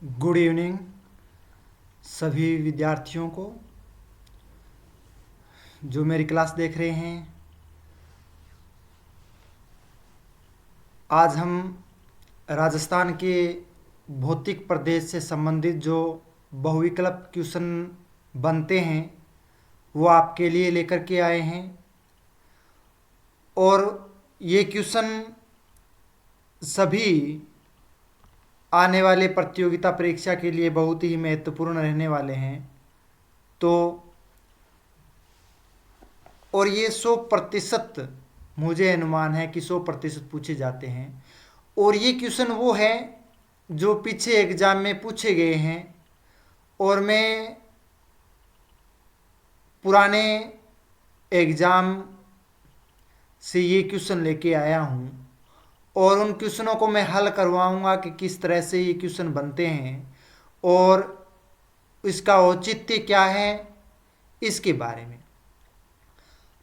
Good evening सभी विद्यार्थियों को जो मेरी क्लास देख रहे हैं। आज हम राजस्थान के भौतिक प्रदेश से संबंधित जो बहुविकल्प क्वेश्चन बनते हैं वो आपके लिए लेकर के आए हैं। और ये क्वेश्चन सभी आने वाले प्रतियोगिता परीक्षा के लिए बहुत ही महत्वपूर्ण रहने वाले हैं। तो और ये 100% मुझे अनुमान है कि 100% पूछे जाते हैं। और ये क्वेश्चन वो है जो पीछे एग्जाम में पूछे गए हैं और मैं पुराने एग्ज़ाम से ये क्वेश्चन लेके आया हूँ और उन क्वेश्चनों को मैं हल करवाऊँगा कि किस तरह से ये क्वेश्चन बनते हैं और इसका औचित्य क्या है इसके बारे में।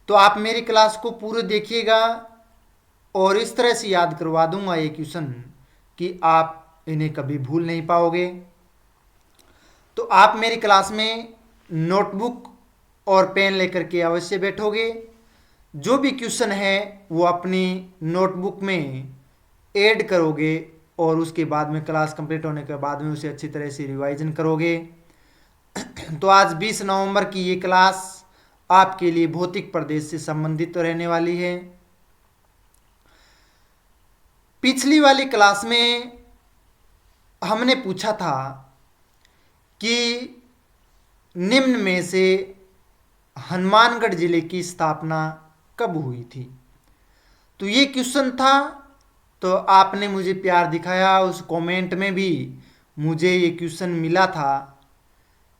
तो आप मेरी क्लास को पूरे देखिएगा और इस तरह से याद करवा दूंगा ये क्वेश्चन कि आप इन्हें कभी भूल नहीं पाओगे। तो आप मेरी क्लास में नोटबुक और पेन लेकर के अवश्य बैठोगे। जो भी क्वेश्चन है वो अपनी नोटबुक में ऐड करोगे और उसके बाद में क्लास कंप्लीट होने के बाद में उसे अच्छी तरह से रिवाइजन करोगे। तो आज 20 नवंबर की ये क्लास आपके लिए भौतिक प्रदेश से संबंधित तो रहने वाली है। पिछली वाली क्लास में हमने पूछा था कि निम्न में से हनुमानगढ़ जिले की स्थापना कब हुई थी। तो ये क्वेश्चन था, तो आपने मुझे प्यार दिखाया, उस कमेंट में भी मुझे ये क्वेश्चन मिला था।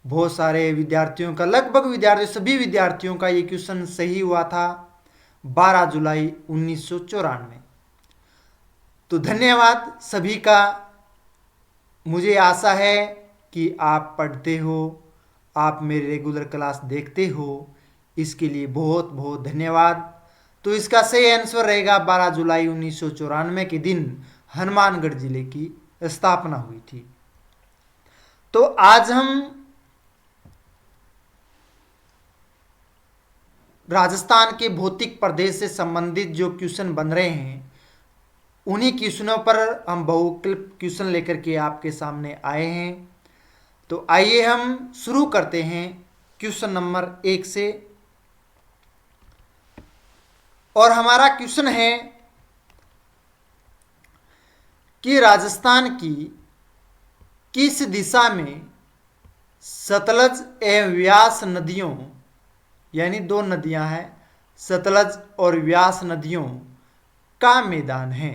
बहुत सारे विद्यार्थियों का, लगभग सभी विद्यार्थियों का ये क्वेश्चन सही हुआ था 12 जुलाई 1994। तो धन्यवाद सभी का। मुझे आशा है कि आप पढ़ते हो, आप मेरे रेगुलर क्लास देखते हो, इसके लिए बहुत बहुत धन्यवाद। तो इसका सही आंसर रहेगा 12 जुलाई 1994 के दिन हनुमानगढ़ जिले की स्थापना हुई थी। तो आज हम राजस्थान के भौतिक प्रदेश से संबंधित जो क्वेश्चन बन रहे हैं उन्हीं क्वेश्चनों पर हम बहुविकल्प क्वेश्चन लेकर के आपके सामने आए हैं। तो आइए हम शुरू करते हैं क्वेश्चन नंबर 1 से। और हमारा क्वेश्चन है कि राजस्थान की किस दिशा में सतलज एवं व्यास नदियों, यानी दो नदियां हैं सतलज और व्यास नदियों का मैदान है।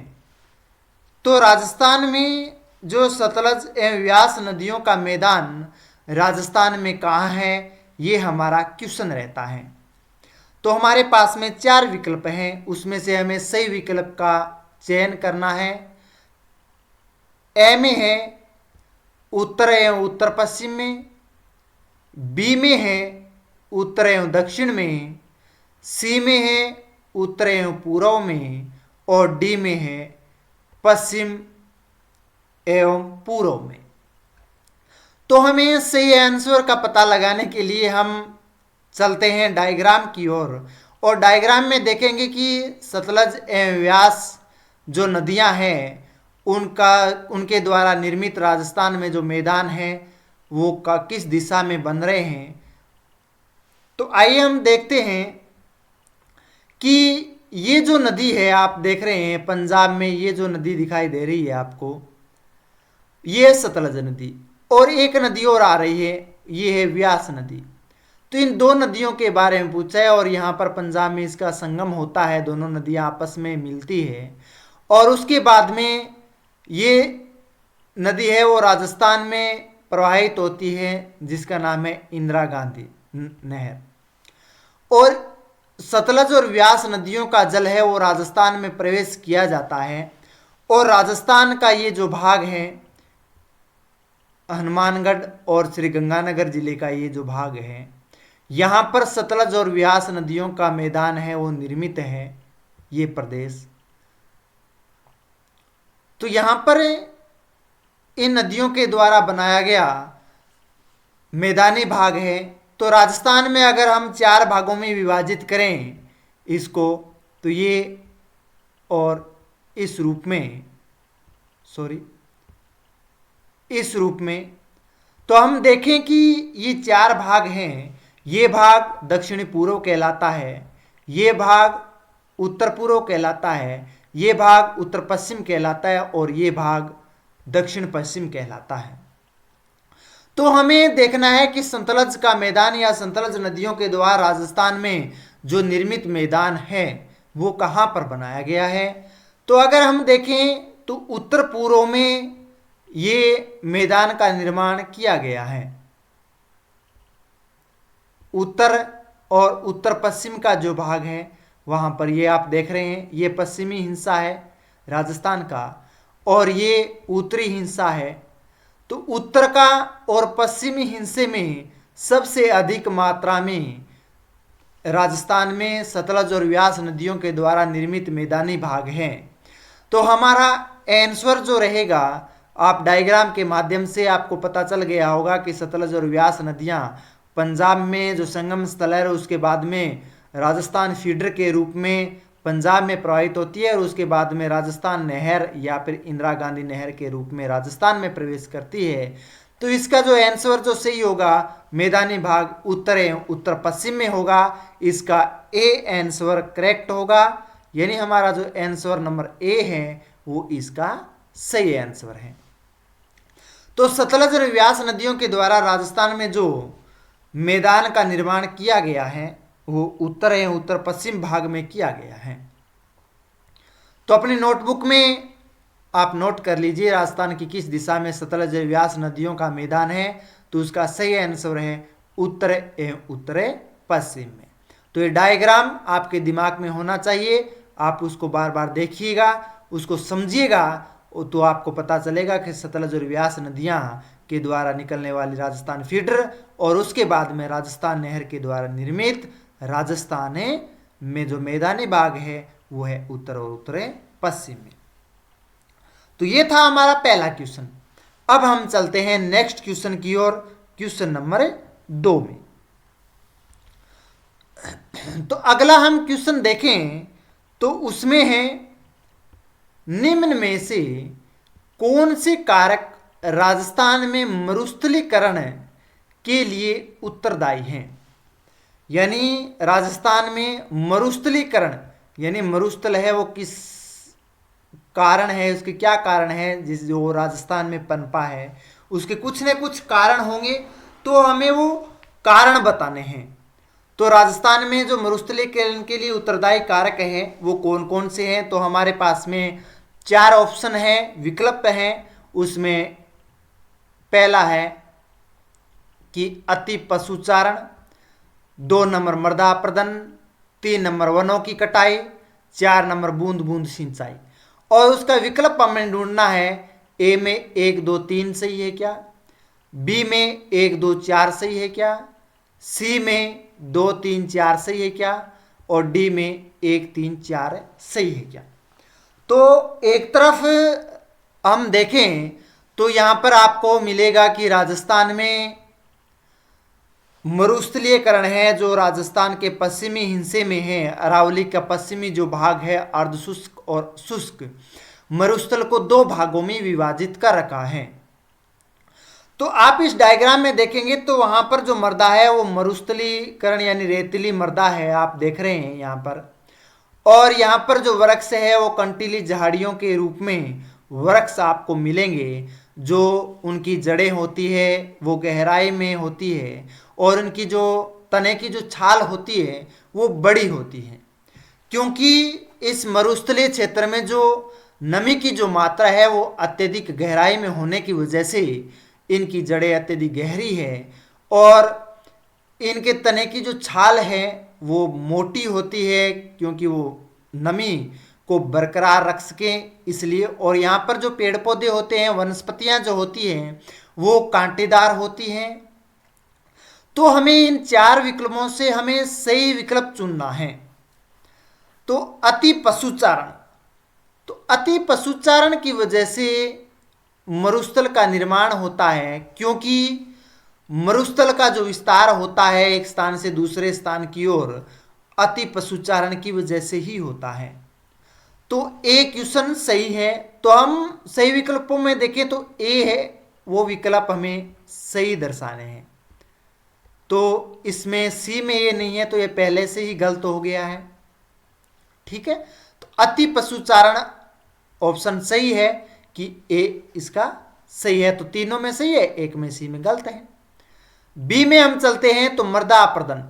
तो राजस्थान में जो सतलज एवं व्यास नदियों का मैदान राजस्थान में कहाँ है, ये हमारा क्वेश्चन रहता है। तो हमारे पास में 4 विकल्प हैं, उसमें से हमें सही विकल्प का चयन करना है। ए में है उत्तर एवं उत्तर पश्चिम में, बी में है उत्तर एवं दक्षिण में, सी में है उत्तर एवं पूर्व में और डी में है पश्चिम एवं पूर्व में। तो हमें सही आंसर का पता लगाने के लिए हम चलते हैं डायग्राम की ओर और डायग्राम में देखेंगे कि सतलज एवं व्यास जो नदियां हैं उनके द्वारा निर्मित राजस्थान में जो मैदान है वो किस दिशा में बन रहे हैं। तो आइए हम देखते हैं कि ये जो नदी है आप देख रहे हैं पंजाब में, ये जो नदी दिखाई दे रही है आपको, ये सतलज नदी, और एक नदी और आ रही है, ये है व्यास नदी। तो इन दो नदियों के बारे में पूछा है और यहाँ पर पंजाब में इसका संगम होता है, दोनों नदियाँ आपस में मिलती है। और उसके बाद में ये नदी है वो राजस्थान में प्रवाहित होती है जिसका नाम है इंदिरा गांधी नहर। और सतलज और व्यास नदियों का जल है वो राजस्थान में प्रवेश किया जाता है। और राजस्थान का ये जो भाग है हनुमानगढ़ और श्रीगंगानगर जिले का ये जो भाग है, यहाँ पर सतलज और व्यास नदियों का मैदान है वो निर्मित है ये प्रदेश। तो यहाँ पर इन नदियों के द्वारा बनाया गया मैदानी भाग है। तो राजस्थान में अगर हम 4 भागों में विभाजित करें इसको, तो ये और इस रूप में, इस रूप में, तो हम देखें कि ये 4 भाग हैं। ये भाग दक्षिणी पूर्व कहलाता है, ये भाग उत्तर पूर्व कहलाता है, ये भाग उत्तर पश्चिम कहलाता है और ये भाग दक्षिण पश्चिम कहलाता है। तो हमें देखना है कि सतलज का मैदान या सतलज नदियों के द्वारा राजस्थान में जो निर्मित मैदान है वो कहाँ पर बनाया गया है। तो अगर हम देखें तो उत्तर पूर्व में ये मैदान का निर्माण किया गया है। उत्तर और उत्तर पश्चिम का जो भाग है वहाँ पर ये आप देख रहे हैं, ये पश्चिमी हिस्सा है राजस्थान का और ये उत्तरी हिस्सा है। तो उत्तर का और पश्चिमी हिस्से में सबसे अधिक मात्रा में राजस्थान में सतलज और व्यास नदियों के द्वारा निर्मित मैदानी भाग हैं। तो हमारा आंसर जो रहेगा, आप डायग्राम के माध्यम से आपको पता चल गया होगा कि सतलज और व्यास नदियां पंजाब में जो संगम स्थल है उसके बाद में राजस्थान फीडर के रूप में पंजाब में प्रवाहित होती है और उसके बाद में राजस्थान नहर या फिर इंदिरा गांधी नहर के रूप में राजस्थान में प्रवेश करती है। तो इसका जो आंसर जो सही होगा मैदानी भाग उत्तर एवं उत्तर पश्चिम में होगा। इसका ए आंसर करेक्ट होगा, यानी हमारा जो आंसर नंबर ए है वो इसका सही आंसर है। तो सतलज और व्यास नदियों के द्वारा राजस्थान में जो मैदान का निर्माण किया गया है वो उत्तर एवं उत्तर पश्चिम भाग में किया गया है। तो अपनी नोटबुक में आप नोट कर लीजिए राजस्थान की किस दिशा में सतलज व्यास नदियों का मैदान है। तो उसका सही आंसर है उत्तर एवं उत्तर पश्चिम में। तो ये डायग्राम आपके दिमाग में होना चाहिए, आप उसको बार बार देखिएगा, उसको समझिएगा, तो आपको पता चलेगा कि सतलज और व्यास नदियाँ के द्वारा निकलने वाली राजस्थान फीडर और उसके बाद में राजस्थान नहर के द्वारा निर्मित राजस्थान में जो मैदानी भाग है वो है उत्तर और उत्तर पश्चिम में। तो ये था हमारा पहला क्वेश्चन। अब हम चलते हैं नेक्स्ट क्वेश्चन की ओर, क्वेश्चन नंबर 2 में। तो अगला हम क्वेश्चन देखें तो उसमें है निम्न में से कौन से कारक राजस्थान में मरुस्थलीकरण के लिए उत्तरदायी हैं। यानी राजस्थान में मरुस्थलीकरण, यानी मरुस्थल है वो किस कारण है, उसके क्या कारण है जिस जो राजस्थान में पनपा है, उसके कुछ न कुछ कारण होंगे, तो हमें वो कारण बताने हैं। तो राजस्थान में जो मरुस्थलीकरण के लिए उत्तरदायी कारक है वो कौन कौन से हैं। तो हमारे पास में 4 ऑप्शन है, विकल्प हैं। उसमें पहला है कि अति पशुचारण, 2 नंबर मृदा अपरदन, 3 नंबर वनों की कटाई, 4 नंबर बूंद बूंद सिंचाई। और उसका विकल्प हमें ढूंढना है, ए में 1 2 3 सही है क्या, बी में 1 2 4 सही है क्या, सी में 2 3 4 सही है क्या और डी में 1 3 4 सही है क्या। तो एक तरफ हम देखें तो यहाँ पर आपको मिलेगा कि राजस्थान में मरुस्थलीकरण है जो राजस्थान के पश्चिमी हिस्से में है। अरावली का पश्चिमी जो भाग है अर्धशुष्क और शुष्क मरुस्थल को 2 भागों में विभाजित कर रखा है। तो आप इस डायग्राम में देखेंगे तो वहां पर जो मृदा है वो मरुस्थलीकरण यानी रेतीली मृदा है, आप देख रहे हैं यहाँ पर। और यहाँ पर जो वृक्ष है वो कंटीली झाड़ियों के रूप में वृक्ष आपको मिलेंगे, जो उनकी जड़ें होती है वो गहराई में होती है और उनकी जो तने की जो छाल होती है वो बड़ी होती है। क्योंकि इस मरुस्थलीय क्षेत्र में जो नमी की जो मात्रा है वो अत्यधिक गहराई में होने की वजह से इनकी जड़ें अत्यधिक गहरी है और इनके तने की जो छाल है वो मोटी होती है, क्योंकि वो नमी को बरकरार रख सके इसलिए। और यहाँ पर जो पेड़ पौधे होते हैं, वनस्पतियाँ जो होती हैं वो कांटेदार होती हैं। तो हमें इन 4 विकल्पों से हमें सही विकल्प चुनना है। तो अति पशुचारण, तो अति पशुचारण की वजह से मरुस्थल का निर्माण होता है, क्योंकि मरुस्थल का जो विस्तार होता है एक स्थान से दूसरे स्थान की ओर अति पशुचारण की वजह से ही होता है। तो ए क्वेश्चन सही है। तो हम सही विकल्पों में देखें तो ए है वो विकल्प हमें सही दर्शाने हैं। तो इसमें सी में ये नहीं है, तो ये पहले से ही गलत हो गया है। ठीक है, तो अति पशुचारण ऑप्शन सही है कि ए इसका सही है। तो तीनों में सही है, एक में सी में गलत है। बी में हम चलते हैं तो मृदा अपर्दन,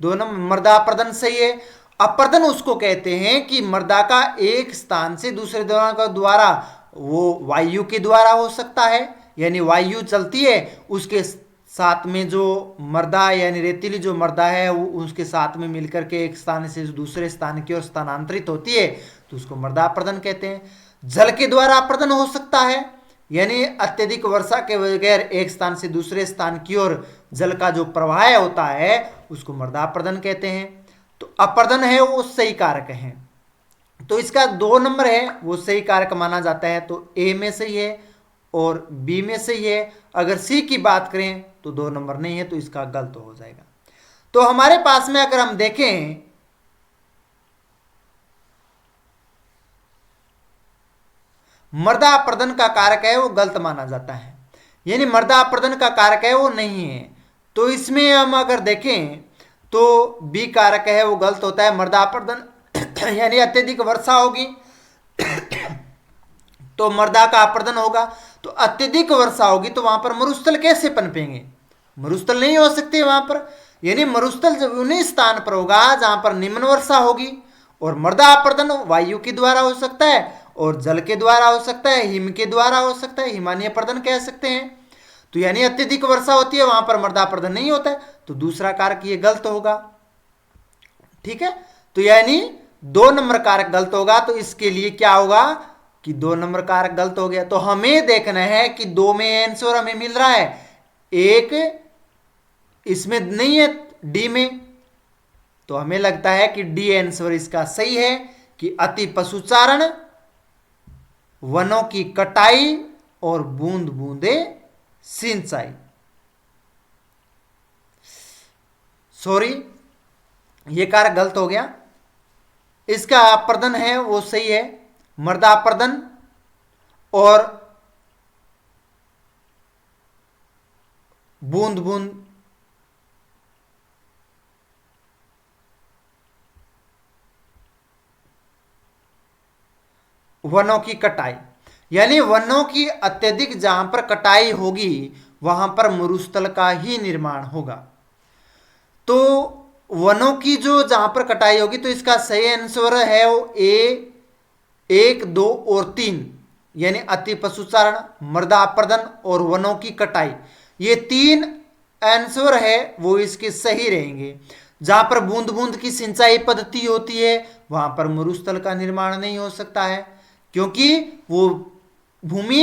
दोनों मृदा अपर्दन सही है। अपर्दन उसको कहते हैं कि मृदा का एक स्थान से दूसरे द्वारा वो वायु के द्वारा हो सकता है, यानी वायु चलती है उसके साथ में जो मृदा यानी रेतीली जो मृदा है वो उसके साथ में मिलकर के एक स्थान से दूसरे स्थान की ओर स्थानांतरित होती है, तो उसको मृदा अपर्दन कहते हैं। जल के द्वारा अपर्दन हो सकता है, यानी अत्यधिक वर्षा के बगैर एक स्थान से दूसरे स्थान की ओर जल का जो प्रवाह होता है उसको मृदा अपर्दन कहते हैं। तो अपर्दन है वो सही कारक है, तो इसका 2 नंबर है वो सही कारक माना जाता है। तो ए में सही है और बी में सही है। अगर सी की बात करें तो 2 नंबर नहीं है, तो इसका गलत हो जाएगा। तो हमारे पास में अगर हम देखें मृदा अपर्दन का कारक है वो गलत माना जाता है, यानी मृदा अपर्दन का कारक है वो नहीं है। तो इसमें हम अगर देखें तो बी कारक है वो गलत होता है। मृदा अपर्दन यानी अत्यधिक वर्षा होगी तो मृदा का अपर्दन होगा, तो अत्यधिक वर्षा होगी तो वहां पर मरुस्थल कैसे पनपेंगे, मरुस्थल नहीं हो सकते वहां पर। यानी मरुस्थल जब उन्हीं स्थान पर होगा जहां पर निम्न वर्षा होगी, और मृदा अपर्दन वायु के द्वारा हो सकता है और जल के द्वारा हो सकता है, हिम के द्वारा हो सकता है, हिमानी अपर्दन कह सकते हैं। तो यानी अत्यधिक वर्षा होती है वहां पर मृदा अपर्दन नहीं होता है, तो दूसरा कारक ये गलत होगा। ठीक है, तो यानी 2 नंबर कारक गलत होगा। तो इसके लिए क्या होगा कि 2 नंबर कारक गलत हो गया। तो हमें देखना है कि 2 में आंसर हमें मिल रहा है, एक इसमें नहीं है डी में, तो हमें लगता है कि डी आंसर इसका सही है कि अति पशुचारण, वनों की कटाई और बूंद बूंदे सिंचाई। सॉरी, ये कारक गलत हो गया। इसका अपर्दन है वो सही है, मृदा अपर्दन और बूंद बूंद वनों की कटाई, यानी वनों की अत्यधिक जहां पर कटाई होगी वहां पर मरुस्थल का ही निर्माण होगा। तो वनों की जो जहां पर कटाई होगी तो इसका सही आंसर है वो ए 1, 2 और 3, यानी अति पशुचारण, मृदा अपर्दन और वनों की कटाई, ये 3 आंसर है वो इसके सही रहेंगे। जहां पर बूंद बूंद की सिंचाई पद्धति होती है वहां पर मरुस्थल का निर्माण नहीं हो सकता है, क्योंकि वो भूमि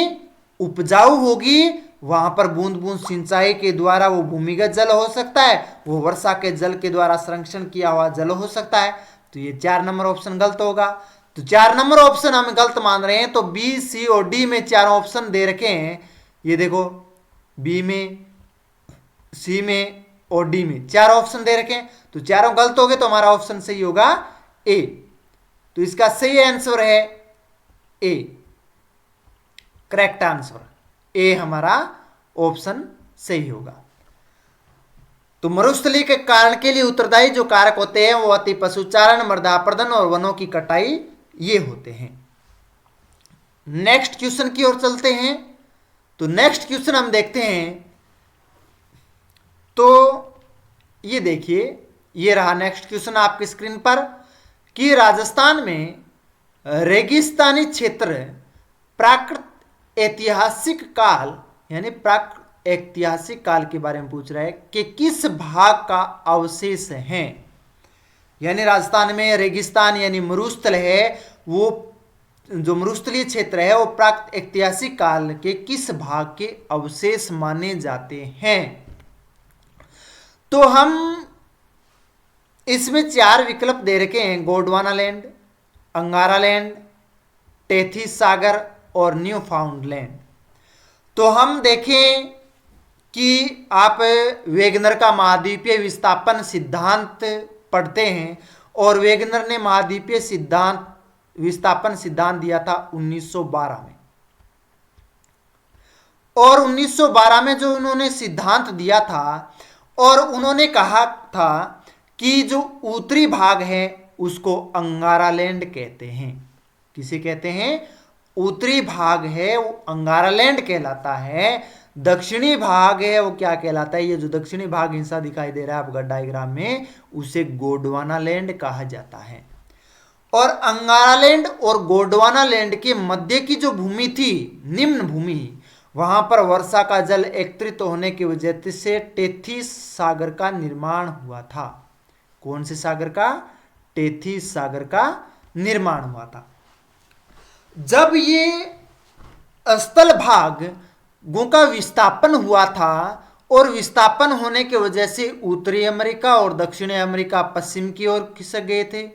उपजाऊ होगी, वहां पर बूंद बूंद सिंचाई के द्वारा वो भूमिगत जल हो सकता है, वो वर्षा के जल के द्वारा संरक्षण किया हुआ जल हो सकता है। तो ये 4 नंबर ऑप्शन गलत होगा। तो 4 नंबर ऑप्शन हम गलत मान रहे हैं। तो बी, सी और डी में 4 ऑप्शन दे रखे हैं, ये देखो बी में, सी में और डी में 4 ऑप्शन दे रखे हैं, तो चारों गलत हो गए, तो हमारा ऑप्शन सही होगा ए। तो इसका सही आंसर है ए, करेक्ट आंसर ए हमारा ऑप्शन सही होगा। तो मरुस्थली के कारण के लिए उत्तरदायी जो कारक होते हैं वो अति पशुचारण, मृदा अपर्दन और वनों की कटाई ये होते हैं। नेक्स्ट क्वेश्चन की ओर चलते हैं। तो नेक्स्ट क्वेश्चन हम देखते हैं, तो ये देखिए, ये रहा नेक्स्ट क्वेश्चन आपकी स्क्रीन पर कि राजस्थान में रेगिस्तानी क्षेत्र प्राकृत ऐतिहासिक काल, यानी प्राकृत ऐतिहासिक काल के बारे में पूछ रहा है कि किस भाग का अवशेष है। यानी राजस्थान में रेगिस्तान यानी मरुस्थल है, वो जो मरुस्थलीय क्षेत्र है वो प्राकृत ऐतिहासिक काल के किस भाग के अवशेष माने जाते हैं। तो हम इसमें 4 विकल्प दे रखे हैं, Gondwana land, Angara land, Tethys सागर और न्यू फाउंड लैंड। तो हम देखें कि आप वेगनर का महाद्वीपीय विस्थापन सिद्धांत पढ़ते हैं, और वेगनर ने महाद्वीपीय विस्थापन सिद्धांत दिया था 1912 में। और 1912 में जो उन्होंने सिद्धांत दिया था, और उन्होंने कहा था कि जो उत्तरी भाग है उसको अंगारालैंड कहते हैं। किसे कहते हैं? उत्तरी भाग है वो अंगारालैंड कहलाता है, दक्षिणी भाग है वो क्या कहलाता है? ये जो दक्षिणी भाग हिस्सा दिखाई दे रहा है आपका डायग्राम में, उसे गोंडवानालैंड कहा जाता है। और अंगारालैंड और गोंडवानालैंड के मध्य की जो भूमि थी, निम्न भूमि, वहां पर वर्षा का जल एकत्रित होने की वजह से टेथिस सागर का निर्माण हुआ था। कौन से सागर का? टेथिस सागर का निर्माण हुआ था। जब ये स्थल भागों का विस्थापन हुआ था, और विस्थापन होने की वजह से उत्तरी अमेरिका और दक्षिणी अमेरिका पश्चिम की ओर खिसक गए थे।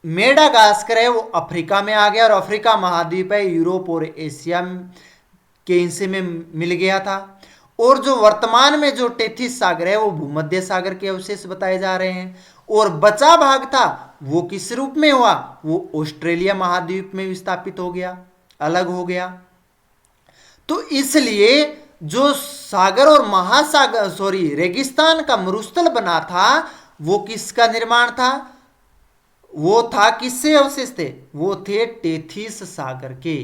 मेडागास्कर है वो अफ्रीका में आ गया, और अफ्रीका महाद्वीप है यूरोप और एशिया के हिस्से में मिल गया था। और जो वर्तमान में जो टेथिस सागर है वो भूमध्य सागर के अवशेष बताए जा रहे हैं। और बचा भाग था वो किस रूप में हुआ? वो ऑस्ट्रेलिया महाद्वीप में विस्थापित हो गया, अलग हो गया। तो इसलिए जो सागर और महासागर रेगिस्तान का मरुस्थल बना था, वो किसका निर्माण था? वो था किससे अवशेष थे? वो थे टेथिस सागर के।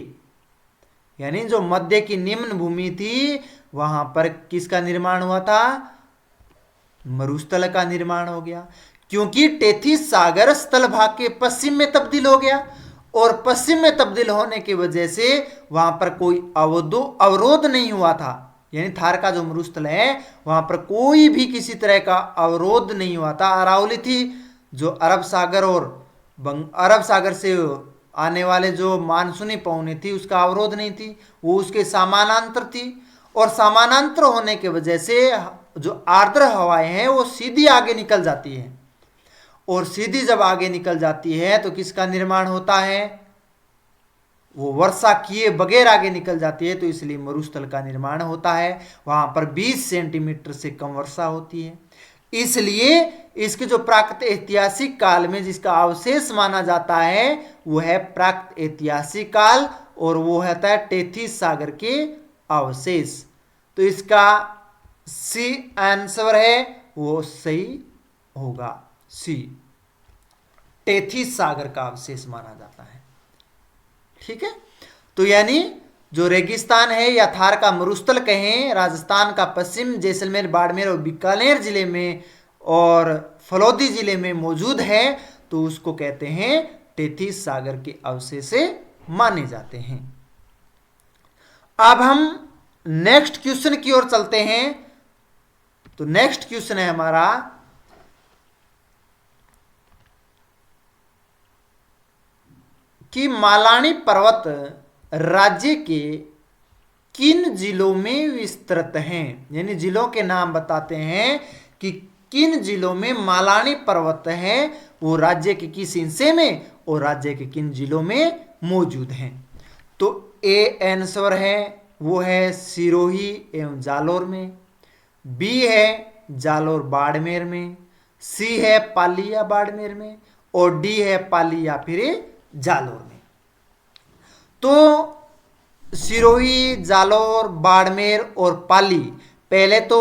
यानी जो मध्य की निम्न भूमि थी वहां पर किसका निर्माण हुआ था? मरुस्थल का निर्माण हो गया, क्योंकि टेथिस सागर स्थल भाग के पश्चिम में तब्दील हो गया, और पश्चिम में तब्दील होने की वजह से वहां पर कोई अवरोध नहीं हुआ था। यानी थार का जो मरुस्थल है वहां पर कोई भी किसी तरह का अवरोध नहीं हुआ था। अरावली थी जो अरब सागर और अरब सागर से आने वाले जो मानसूनी पवनी थी उसका अवरोध नहीं थी, वो उसके समानांतर थी। और समानांतर होने की वजह से जो आर्द्र हवाएं हैं वो सीधी आगे निकल जाती है, और सीधी जब आगे निकल जाती है तो किसका निर्माण होता है? वो वर्षा किए बगैर आगे निकल जाती है, तो इसलिए मरुस्थल का निर्माण होता है। वहां पर 20 सेंटीमीटर से कम वर्षा होती है। इसलिए इसके जो प्राकृत ऐतिहासिक काल में जिसका अवशेष माना जाता है वो है प्राकृत ऐतिहासिक काल, और वो होता है टेथिस सागर के अवशेष। तो इसका सी आंसर है वो सही होगा, सी, टेथिस सागर का अवशेष माना जाता है। ठीक है, तो यानी जो रेगिस्तान है या थार का मरुस्थल कहें, राजस्थान का पश्चिम जैसलमेर, बाड़मेर और बीकानेर जिले में और फलौदी जिले में मौजूद है, तो उसको कहते हैं टेथिस सागर के अवशेष माने जाते हैं। अब हम नेक्स्ट क्वेश्चन की ओर चलते हैं। तो नेक्स्ट क्वेश्चन है हमारा कि मालानी पर्वत राज्य के किन जिलों में विस्तृत हैं? यानी जिलों के नाम बताते हैं कि किन जिलों में मालानी पर्वत है, वो राज्य के किस हिस्से में और राज्य के किन जिलों में मौजूद हैं। तो ए आंसर है वो है सिरोही एवं जालोर में, बी है जालोर बाड़मेर में, सी है पाली या बाड़मेर में, और डी है पाली या फिर जालोर में। तो सिरोही, जालोर, बाड़मेर और पाली, पहले तो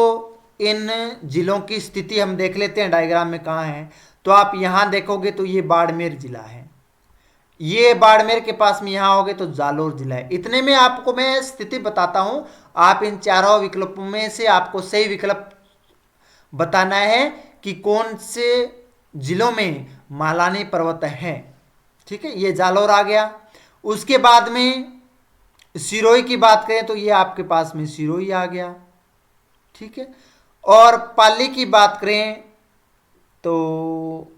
इन जिलों की स्थिति हम देख लेते हैं डायग्राम में कहाँ है। तो आप यहां देखोगे तो ये बाड़मेर जिला है, ये बाड़मेर के पास में यहां होगे तो जालोर जिला है। इतने में आपको मैं स्थिति बताता हूं, आप इन चारों विकल्पों में से आपको सही विकल्प बताना है कि कौन से जिलों में मालानी पर्वत है। ठीक है, ये जालोर आ गया। उसके बाद में सिरोही की बात करें तो ये आपके पास में सिरोही आ गया। ठीक है, और पाली की बात करें तो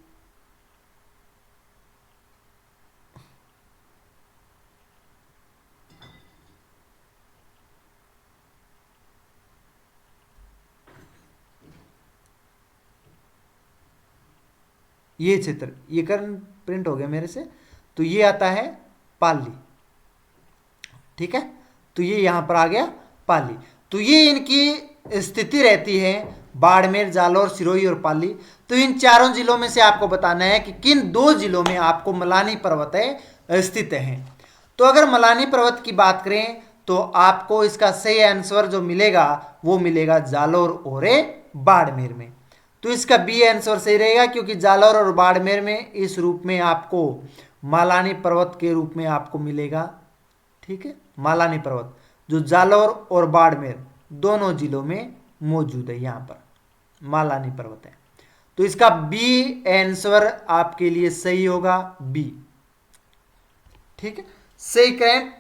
ये क्षेत्र, ये कर्ण प्रिंट हो गया मेरे से, तो ये आता है पाली। ठीक है, तो ये यहां पर आ गया पाली। तो ये इनकी स्थिति रहती है, बाड़मेर, जालौर, सिरोही और पाली। तो इन चारों जिलों में से आपको बताना है कि किन दो जिलों में आपको मलानी पर्वत स्थित है। तो अगर मलानी पर्वत की बात करें तो आपको इसका सही आंसर जो मिलेगा वो मिलेगा जालौर और बाड़मेर में। तो इसका बी आंसर सही रहेगा, क्योंकि जालौर और बाड़मेर में इस रूप में आपको मलानी पर्वत के रूप में आपको मिलेगा। ठीक है, मलानी पर्वत जो जालौर और बाड़मेर दोनों जिलों में मौजूद है, यहां पर मलानी पर्वत है। तो इसका बी आंसर आपके लिए सही होगा, बी। ठीक है, सही करें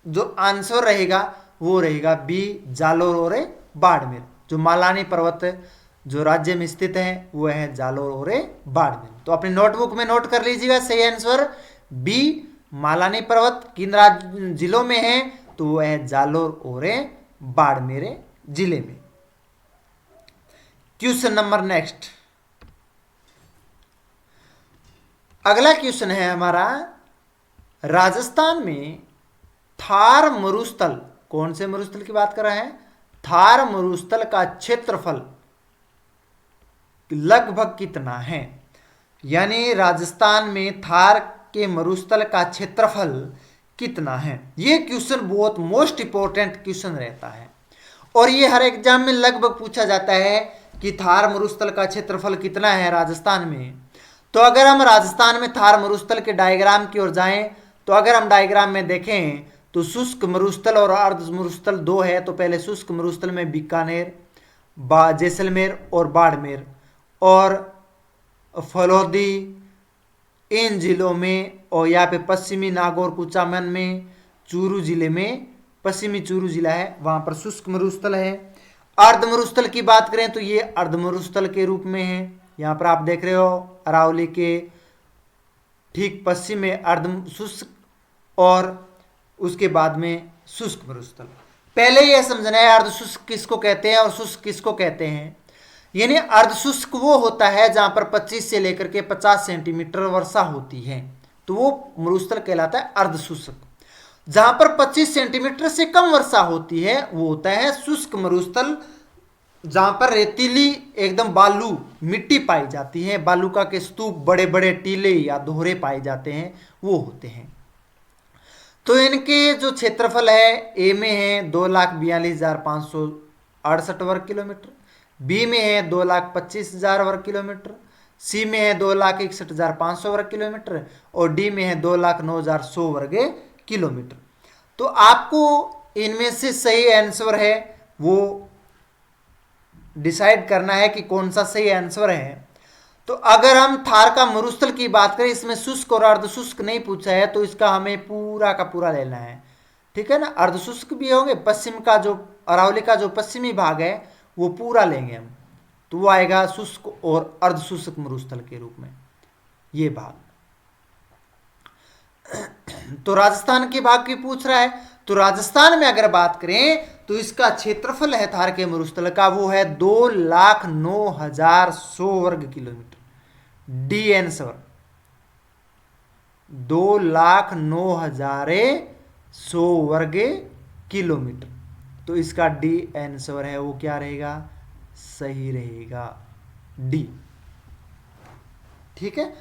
जो आंसर रहेगा वो रहेगा बी, जालौर और बाड़मेर। जो मलानी पर्वत जो राज्य में स्थित है वो है जालौर और बाड़मेर। तो अपनी नोटबुक में नोट कर लीजिएगा, सही आंसर बी, मलानी पर्वत किन जिलों में है, तो वो है जालौर और बाड़मेर जिले में। क्वेश्चन नंबर नेक्स्ट, अगला क्वेश्चन है हमारा, राजस्थान में थार मरुस्थल, कौन से मरुस्थल की बात कर रहा है, थार मरुस्थल का क्षेत्रफल लगभग कितना है। यानी राजस्थान में थार के मरुस्थल का क्षेत्रफल कितना है। ये क्वेश्चन बहुत मोस्ट इंपॉर्टेंट क्वेश्चन रहता है और ये हर एग्जाम में लगभग पूछा जाता है कि थार मरुस्थल का क्षेत्रफल कितना है राजस्थान में। तो अगर हम राजस्थान में थार मरुस्थल के डायग्राम की ओर जाएं, तो अगर हम डायग्राम में देखें तो शुष्क मरुस्थल और अर्ध मरुस्थल दो है। तो पहले शुष्क मरुस्थल में बीकानेर, जैसलमेर और बाड़मेर और फलोदी, इन जिलों में, और यहाँ पे पश्चिमी नागौर कुचामन में, चूरू जिले में, पश्चिमी चूरू जिला है, वहां पर शुष्क मरुस्थल है। अर्ध मरुस्थल की बात करें तो ये अर्ध मरुस्थल के रूप में है। यहाँ पर आप देख रहे हो अरावली के ठीक पश्चिम में अर्ध शुष्क और उसके बाद में शुष्क मरुस्थल। पहले यह समझना है अर्ध शुष्क किसको कहते हैं और शुष्क किसको कहते हैं। यानी अर्ध शुष्क वो होता है जहां पर 25 से लेकर के 50 सेंटीमीटर वर्षा होती है, तो वो मरुस्थल कहलाता है अर्ध शुष्क। जहां पर 25 सेंटीमीटर से कम वर्षा होती है वो होता है शुष्क मरुस्थल, जहां पर रेतीली एकदम बालू मिट्टी पाई जाती है, बालूका के स्तूप, बड़े बड़े टीले या दोहरे पाए जाते हैं, वो होते हैं। तो इनके जो क्षेत्रफल है, ए में है 2,42,568 वर्ग किलोमीटर, बी में है 2,25,000 वर्ग किलोमीटर, सी में है 2,61,500 वर्ग किलोमीटर और डी में है 2,09,100 वर्ग किलोमीटर। तो आपको इनमें से सही आंसर है वो डिसाइड करना है कि कौन सा सही आंसर है। तो अगर हम थार का मरुस्थल की बात करें, इसमें शुष्क और अर्ध शुष्क नहीं पूछा है, तो इसका हमें पूरा का पूरा लेना है। ठीक है ना, अर्ध शुष्क भी होंगे, पश्चिम का जो अरावली का जो पश्चिमी भाग है वो पूरा लेंगे हम, तो वो आएगा शुष्क और अर्ध शुष्क मरुस्थल के रूप में ये भाग। तो राजस्थान के भाग की पूछ रहा है, तो राजस्थान में अगर बात करें तो इसका क्षेत्रफल है थार के मरुस्थल का वो है 2,09,100 वर्ग किलोमीटर। डी आंसर 2,09,100 वर्ग किलोमीटर। तो इसका डी आंसर है वो क्या रहेगा, सही रहेगा, डी। ठीक है,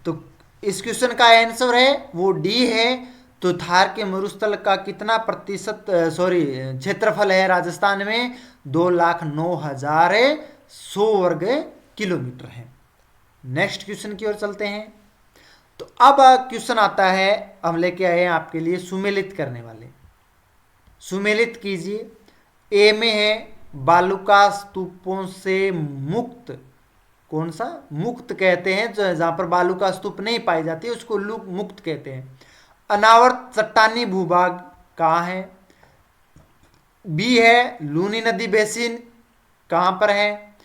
तो इस क्वेश्चन का आंसर है वो डी है। तो थार के मरुस्थल का कितना प्रतिशत क्षेत्रफल है राजस्थान में, 2,09,100 वर्ग किलोमीटर है। नेक्स्ट क्वेश्चन की ओर चलते हैं। तो अब क्वेश्चन आता है, हम लेके आए हैं आपके लिए सुमेलित करने वाले। सुमेलित कीजिए। ए में है बालूका स्तूपों से मुक्त, कौन सा मुक्त कहते हैं, जहां पर बालूका स्तूप नहीं पाई जाती उसको मुक्त कहते हैं। अनावर्त चट्टानी भूभाग कहाँ है। बी है लूनी नदी बेसिन, कहाँ पर है।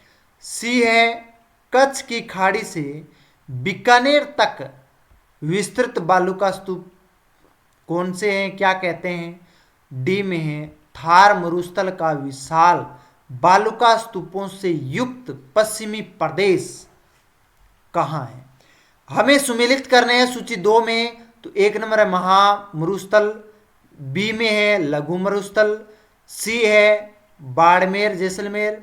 सी है कच्छ की खाड़ी से बीकानेर तक विस्तृत बालूका स्तूप, कौन से हैं, क्या कहते हैं। डी में है थार मरुस्थल का विशाल बालूका स्तूपों से युक्त पश्चिमी प्रदेश कहाँ है। हमें सुमेलित करने हैं सूची 2 में। तो 1 नंबर है महामरुस्थल, बी में है लघु मरुस्थल, सी है बाड़मेर जैसलमेर,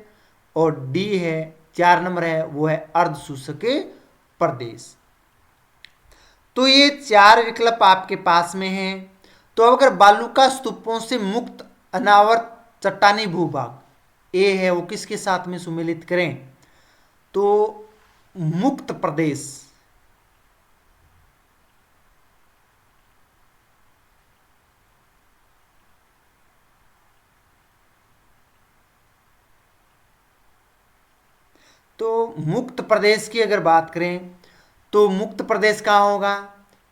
और डी है 4 नंबर है वो है अर्ध शुष्क प्रदेश। तो ये 4 विकल्प आपके पास में हैं। तो अगर बालूका स्तूपों से मुक्त अनावृत चट्टानी भूभाग ए है वो किसके साथ में सुमेलित करें, तो मुक्त प्रदेश। तो मुक्त प्रदेश की अगर बात करें तो मुक्त प्रदेश कहाँ होगा,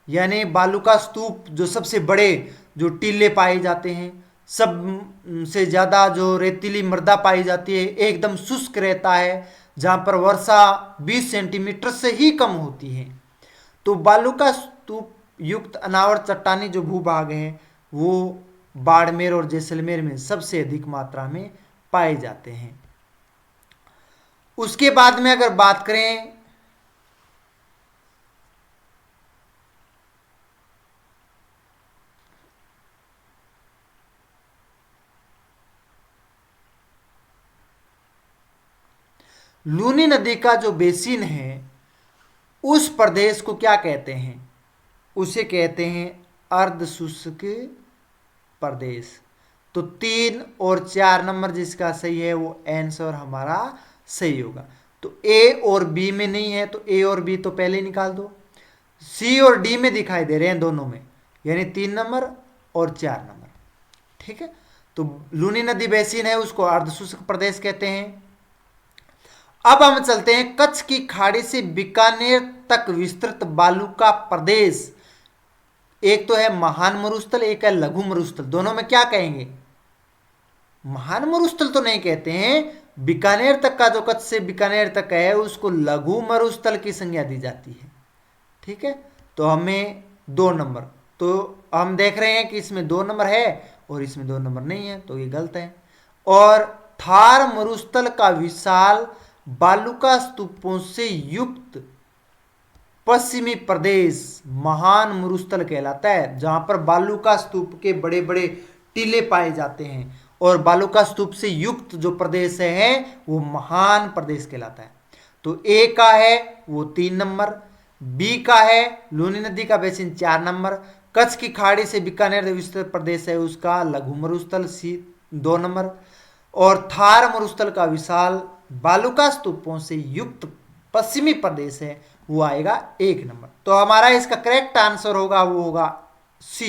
यानी बालूका स्तूप जो सबसे बड़े जो टीले पाए जाते हैं, सब से ज़्यादा जो रेतीली मृदा पाई जाती है, एकदम शुष्क रहता है, जहाँ पर वर्षा 20 सेंटीमीटर से ही कम होती है। तो बालूका स्तूप युक्त अनावृत चट्टानी जो भूभाग है वो बाड़मेर और जैसलमेर में सबसे अधिक मात्रा में पाए जाते हैं। उसके बाद में अगर बात करें लूनी नदी का जो बेसिन है उस प्रदेश को क्या कहते हैं, उसे कहते हैं अर्ध शुष्क प्रदेश। तो 3 और 4 नंबर जिसका सही है वो आंसर हमारा सही होगा। तो ए और बी में नहीं है तो ए और बी तो पहले निकाल दो, सी और डी में दिखाई दे रहे हैं दोनों में, यानी 3 नंबर और 4 नंबर। ठीक है, तो लूनी नदी बेसिन है उसको अर्ध शुष्क प्रदेश कहते हैं। अब हम चलते हैं कच्छ की खाड़ी से बीकानेर तक विस्तृत बालू का प्रदेश। एक तो है महान मरुस्थल, एक है लघु मरुस्थल, दोनों में क्या कहेंगे, महान मरुस्थल तो नहीं कहते हैं, बीकानेर तक का जो कच्छ से बीकानेर तक है उसको लघु मरुस्थल की संज्ञा दी जाती है। ठीक है, तो हमें 2 नंबर, तो हम देख रहे हैं कि इसमें 2 नंबर है और इसमें 2 नंबर नहीं है, तो ये गलत है। और थार मरुस्थल का विशाल बालूका स्तूपों से युक्त पश्चिमी प्रदेश महान मरुस्थल कहलाता है, जहां पर बालूका स्तूप के बड़े बड़े टीले पाए जाते हैं, और बालूका स्तूप से युक्त जो प्रदेश है वो महान प्रदेश कहलाता है। तो ए का है वो 3 नंबर, बी का है लूनी नदी का बेसिन 4 नंबर, कच्छ की खाड़ी से बीकानेर विस्तृत प्रदेश है उसका लघु मरुस्थल सी 2 नंबर, और थार मरुस्थल का विशाल बालूका स्तूपों से युक्त पश्चिमी प्रदेश है वो आएगा 1 नंबर। तो हमारा इसका करेक्ट आंसर होगा वो होगा सी।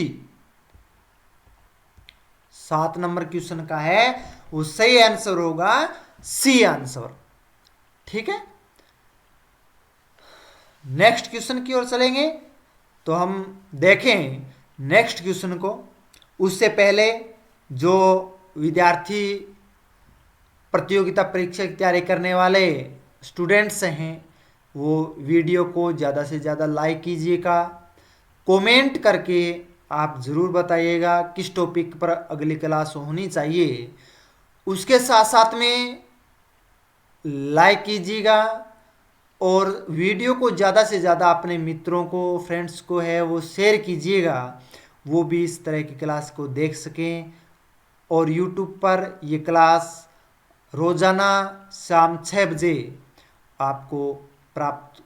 7 नंबर क्वेश्चन का है वो सही आंसर होगा सी आंसर। ठीक है, नेक्स्ट क्वेश्चन की ओर चलेंगे। तो हम देखें नेक्स्ट क्वेश्चन को, उससे पहले जो विद्यार्थी प्रतियोगिता परीक्षा की तैयारी करने वाले स्टूडेंट्स हैं वो वीडियो को ज़्यादा से ज़्यादा लाइक कीजिएगा, कमेंट करके आप ज़रूर बताइएगा किस टॉपिक पर अगली क्लास होनी चाहिए। उसके साथ साथ में लाइक कीजिएगा और वीडियो को ज़्यादा से ज़्यादा अपने मित्रों को, फ्रेंड्स को है वो शेयर कीजिएगा, वो भी इस तरह की क्लास को देख सकें। और यूट्यूब पर ये क्लास रोज़ाना शाम 6 बजे आपको प्राप्त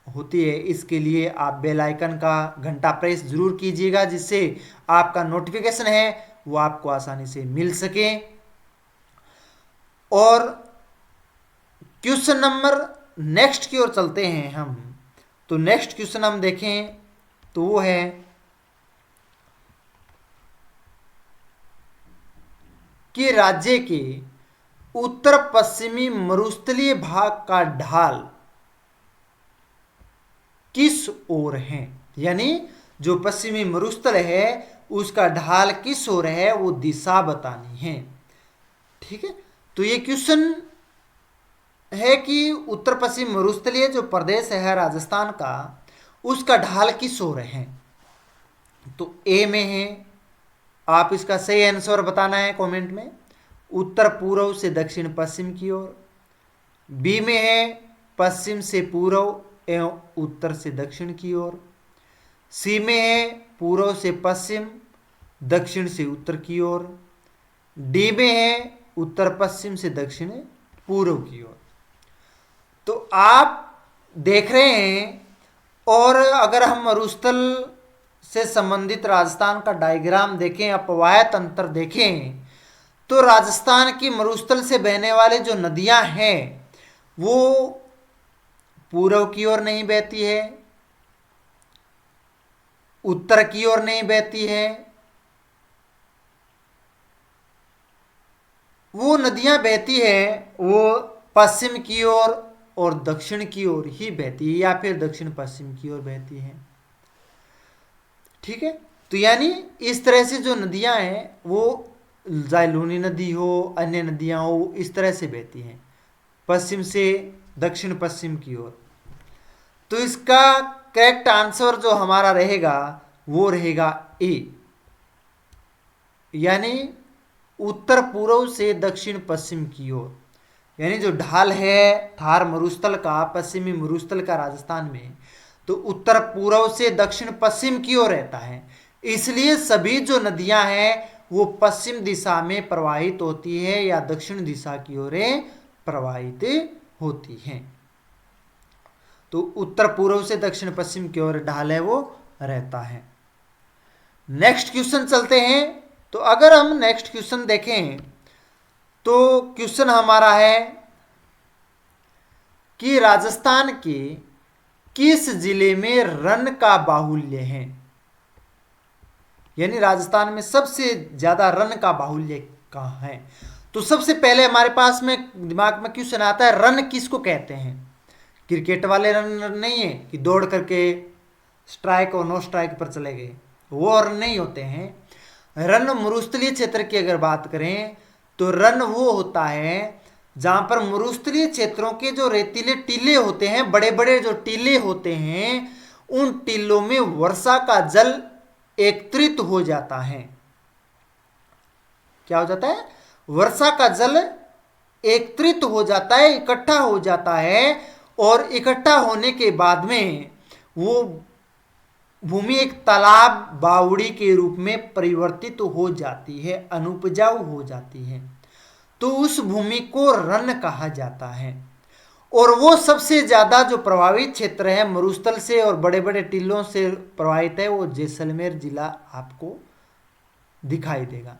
होती है। इसके लिए आप बेल आइकन का घंटा प्रेस जरूर कीजिएगा, जिससे आपका नोटिफिकेशन है वो आपको आसानी से मिल सके। और क्वेश्चन नंबर नेक्स्ट की ओर चलते हैं हम। तो नेक्स्ट क्वेश्चन हम देखें तो वो है कि राज्य के उत्तर पश्चिमी मरुस्थलीय भाग का ढाल किस ओर है, यानी जो पश्चिमी मरुस्थल है उसका ढाल किस ओर है वो दिशा बतानी है। ठीक है, तो ये क्वेश्चन है कि उत्तर पश्चिम मरुस्थलीय जो प्रदेश है राजस्थान का उसका ढाल किस ओर है। तो ए में है, आप इसका सही आंसर बताना है कमेंट में, उत्तर पूर्व से दक्षिण पश्चिम की ओर। बी में है पश्चिम से पूर्व एवं उत्तर से दक्षिण की ओर। सी में है पूर्व से पश्चिम दक्षिण से उत्तर की ओर। डी में है उत्तर पश्चिम से दक्षिण पूर्व की ओर। तो आप देख रहे हैं, और अगर हम मरुस्थल से संबंधित राजस्थान का डायग्राम देखें, अपवाह्य तंत्र देखें, तो राजस्थान की मरुस्थल से बहने वाले जो नदियां हैं वो पूर्व की ओर नहीं बहती है, उत्तर की ओर नहीं बहती है, वो नदियां बहती है वो पश्चिम की ओर और दक्षिण की ओर ही बहती है, या फिर दक्षिण पश्चिम की ओर बहती है। ठीक है, तो यानी इस तरह से जो नदियां हैं वो जायलूनी नदी हो, अन्य नदियां हो, इस तरह से बहती हैं पश्चिम से दक्षिण पश्चिम की ओर। तो इसका करेक्ट आंसर जो हमारा रहेगा वो रहेगा ए, यानी उत्तर पूर्व से दक्षिण पश्चिम की ओर। यानी जो ढाल है थार मरुस्थल का, पश्चिमी मरुस्थल का राजस्थान में, तो उत्तर पूर्व से दक्षिण पश्चिम की ओर रहता है। इसलिए सभी जो नदियां हैं वो पश्चिम दिशा में प्रवाहित होती है या दक्षिण दिशा की ओर प्रवाहित होती हैं। तो उत्तर पूर्व से दक्षिण पश्चिम की ओर ढाल है वो रहता है। नेक्स्ट क्वेश्चन चलते हैं। तो अगर हम नेक्स्ट क्वेश्चन देखें तो क्वेश्चन हमारा है कि राजस्थान के किस जिले में रन का बाहुल्य है। यानी राजस्थान में सबसे ज्यादा रन का बाहुल्य कहाँ है। तो सबसे पहले हमारे पास में दिमाग में क्वेश्चन आता है, रन किसको कहते हैं। क्रिकेट वाले रन नहीं है कि दौड़ करके स्ट्राइक और नो स्ट्राइक पर चले गए, वो रन नहीं होते हैं। रन मरुस्थलीय क्षेत्र की अगर बात करें तो रन वो होता है जहां पर मरुस्थलीय क्षेत्रों के जो रेतीले टीले होते हैं, बड़े बड़े जो टीले होते हैं, उन टीलों में वर्षा का जल एकत्रित हो जाता है। क्या हो जाता है, वर्षा का जल एकत्रित हो जाता है, इकट्ठा हो जाता है, और इकट्ठा होने के बाद में वो भूमि एक तालाब बावड़ी के रूप में परिवर्तित हो जाती है, अनुपजाऊ हो जाती है। तो उस भूमि को रन कहा जाता है। और वो सबसे ज्यादा जो प्रभावित क्षेत्र है मरुस्थल से और बड़े बड़े टीलों से प्रभावित है, वो जैसलमेर जिला आपको दिखाई देगा।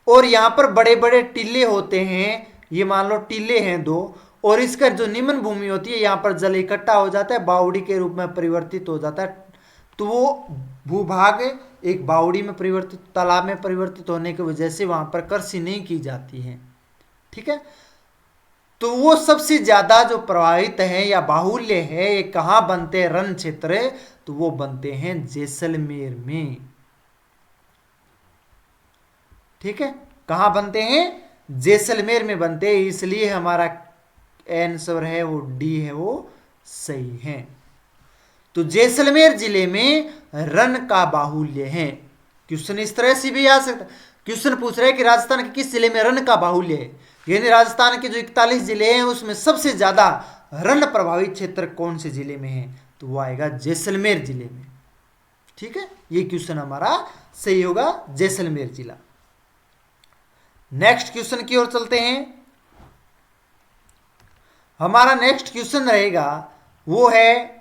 और यहां पर बड़े बड़े टीले होते हैं, ये मान लो टीले हैं दो, और इसका जो निम्न भूमि होती है यहां पर जल इकट्ठा हो जाता है, बावड़ी के रूप में परिवर्तित हो जाता है। तो वो भूभाग एक बावड़ी में परिवर्तित, तालाब में परिवर्तित होने की वजह से वहां पर कृषि नहीं की जाती है। ठीक है, तो वो सबसे ज्यादा जो प्रभावित है या बाहुल्य है, ये कहां बनते हैं रन क्षेत्र, तो वो बनते हैं जैसलमेर में। ठीक है, कहां बनते हैं, जैसलमेर में बनते हैं। इसलिए हमारा आंसर है वो डी है, वो सही है। तो जैसलमेर जिले में रन का बाहुल्य है। क्वेश्चन इस तरह से भी आ सकता, क्वेश्चन पूछ रहे हैं कि राजस्थान के किस जिले में रन का बाहुल्य है। यानी राजस्थान के जो 41 जिले हैं उसमें सबसे ज्यादा रन प्रभावित क्षेत्र कौन से जिले में है, तो वो आएगा जैसलमेर जिले में। ठीक है, ये क्वेश्चन हमारा सही होगा, जैसलमेर जिला। नेक्स्ट क्वेश्चन की ओर चलते हैं। हमारा नेक्स्ट क्वेश्चन रहेगा वो है